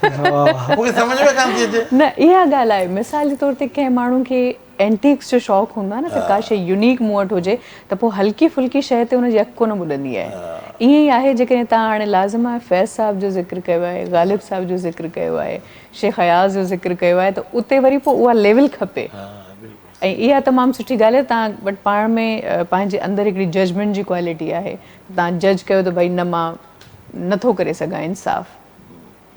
मूंखे सम्झ में कान थी अचे। न इहा ॻाल्हि आहे, मिसाल जे तौर ते कंहिं माण्हू खे एंटीक्स जो शौक़ु हूंदो आहे न, त का शइ यूनिक मूं वटि हुजे त पोइ हल्की फुल्की शइ ते हुनजी अखि कोन ॿुॾंदी आहे। ईअं ई आहे जेकॾहिं तव्हां हाणे लाज़िम आहे फैज़ साहिब जो ज़िक्र कयो आहे, ग़ालिब साहिब जो ज़िक्र कयो आहे, शेख हयाज़ जो ज़िक्र कयो आहे, त उते वरी पोइ उहा लेवल खपे। ऐं इहा तमामु सुठी ॻाल्हि आहे, तव्हां वटि पाण में पंहिंजे अंदरि हिकिड़ी जजमेंट जी क्वालिटी आहे। तव्हां जज कयो त भई न मां नथो करे सघां इंसाफ़,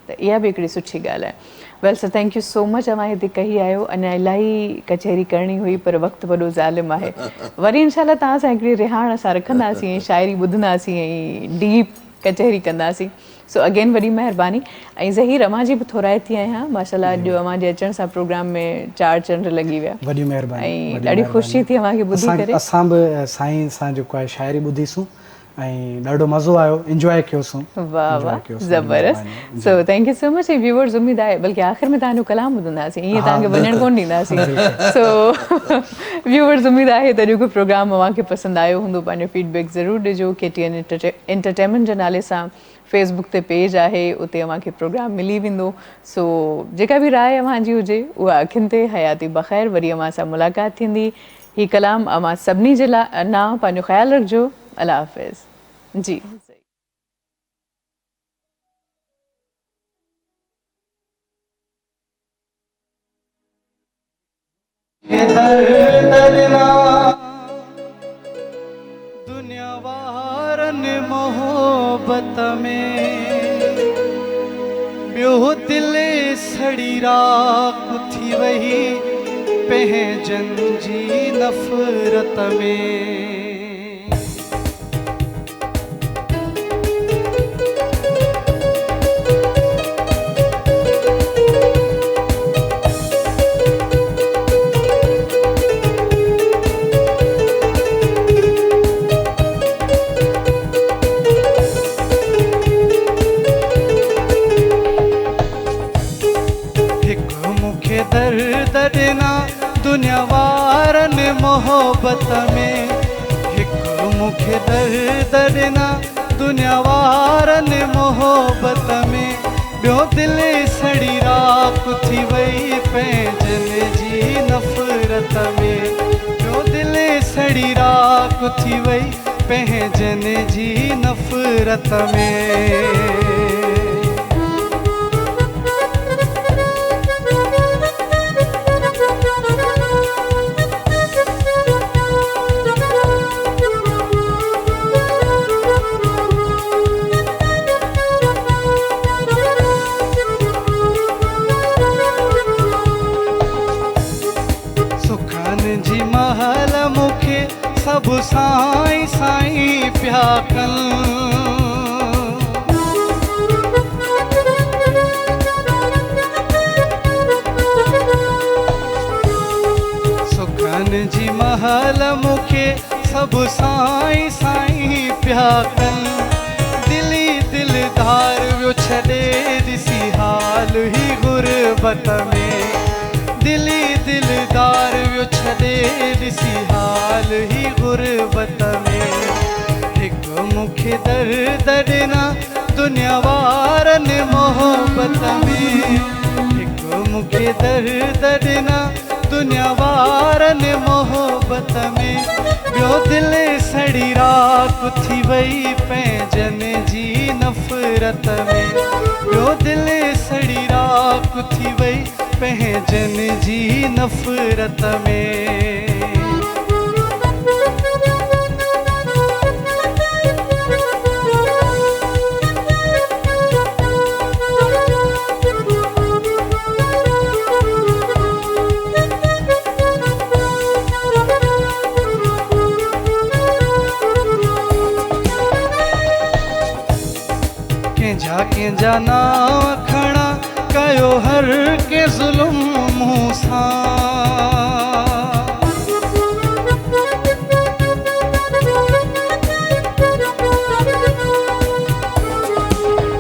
त इहा बि हिकिड़ी सुठी ॻाल्हि आहे। Well sir, thank you so much. अवां हिते कही आयो, अञा इलाही कचहरी करणी हुई पर वक़्तु वॾो ज़ालिम आहे। वरी इनशाला तव्हां सां हिकिड़ी रिहाण असां रखंदासीं, ऐं शाइरी ॿुधंदासीं ऐं डीप कचहरी कंदासीं। सो अगेन वॾी महिरबानी। ऐं ज़हीर, अवां जी बि थोराइती आहियां, माशाल्लाह अॼु अवां जे अचण सां प्रोग्राम में 4 चंड लॻी विया। वॾी महिरबानी, ऐं ॾाढी ख़ुशी थी अवां खे ॿुधी करे। असां बि साईं सां जेको आहे शाइरी ॿुधीसूं ऐं ॾाढो मज़ो आयो, इंजॉय कयोसीं। वाह वाह, ज़बरदस्त। So thank you so much. ऐं व्यूअर्स, उमेद आहे बल्कि आख़िर में तव्हांजो कलाम ॿुधंदासीं, ईअं तव्हांखे वञण कोन ॾींदासीं। सो व्यूअर्स, उमेद आहे त अॼोको प्रोग्राम अव्हांखे पसंदि आयो हूंदो। पंहिंजो फीडबैक ज़रूरु ॾिजो। KTN एंटरटेनमेंट जे नाले सां फेसबुक ते पेज आहे, उते अव्हांखे प्रोग्राम मिली वेंदो। सो जेका बि राय अव्हांजी हुजे उहा अखियुनि ते। हयाती बख़ैर, वरी अव्हां सां मुलाक़ात थींदी। ही कलाम अव्हां सभिनी जे लाइ नाम, पंहिंजो ख़्यालु रखिजो। अल्लाह हाफ़िज़ जी। दुनिया वारनि मोहबत में ॿियो दिल सड़ी राख थी वही पंहिंजनि जी नफ़रत में। दर्द ॾिना दुनिया वारनि मोहबत में, हिकु मूंखे दर्द ॾिना दुनिया वारनि मोहबत में, ॿियो दिल सड़ी राख थी वई पंहिंजनि जी नफ़रत में, ॿियो दिल सड़ी राख थी वई पंहिंजनि जी नफ़रत में। सब साईं साईं पिया कनि। सुखनि जी महल मूंखे सब साईं साईं पिया कनि। दिली दिलदार वियो छॾे ॾिसी हाल ही गुरबत में। दिली दिलदार वियो छॾे ॾिसी हाल ही गुरबत में। हिकु मूंखे दर्द ॾिना दुनिया वारनि मोहबत में। हिकु मूंखे दर्द ॾिना दुनिया वारनि मोहबत में। ॿियो दिलि सड़ी राख थी वई पंहिंजनि जी नफ़रत में। ॿियो दिलि सड़ी राख थी वई पंहिंजनि जी नफ़रत में। कंहिंजा नाव खणा कयो हर के ज़ुल्म मूं सां।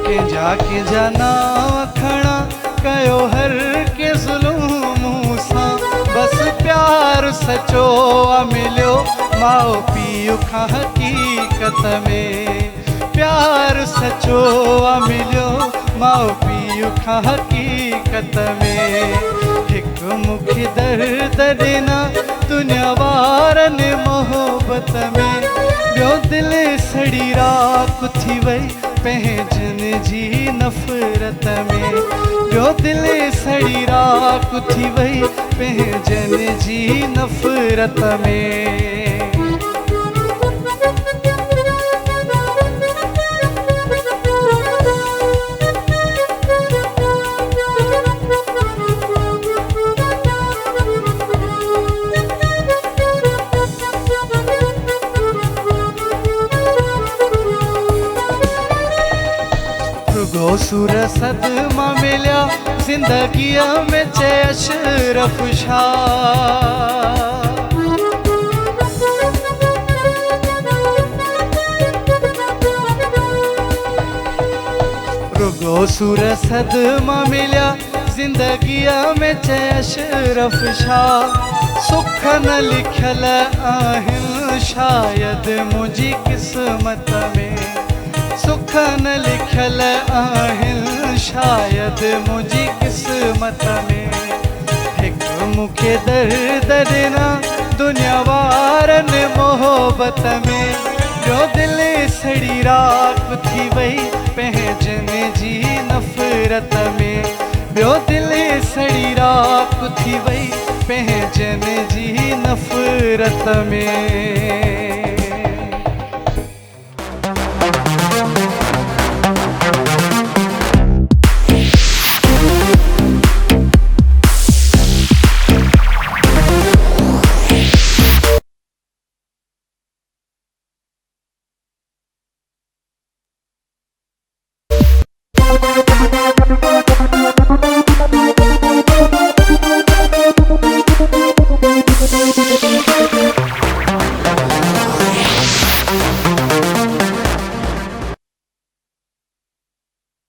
कंहिंजा नाव खणा कयो हर के ज़ुल्म मूं सां। बसि प्यार सचो मिलियो माउ पीउ खां हक़ीक़त में। प्यार सचो मिलियो माउ पीउ खां हक़ीक़त में। हिकु मूंखे दर्द ॾिना दुनिया वारनि मोहबत में। ॿियो दिलि सड़ी राख थी वई पंहिंजनि जी नफ़रत में। ॿियो दिलि सड़ी राख थी वई पंहिंजनि जी नफ़रत में। रुगो सुर सदमा मिलिया ज़िंदगीअ में चए अशरफ शाह। रुगो सुर सदमा मिलिया ज़िंदगीअ में चए अशरफ शाह। सुख न लिखियल आहिनि शायदि मुंहिंजी क़िस्मत में। सुख न लिखियल आहिनि शायदि मुंहिंजी क़िस्मत में। हिकु मूंखे दर्द ॾिना दुनिया वारनि मोहबत में। ॿियो दिलि सड़ी राख थी वई पंहिंजनि जी नफ़रत में। ॿियो दिलि सड़ी राख थी वई पंहिंजनि जी नफ़रत में। Thank you.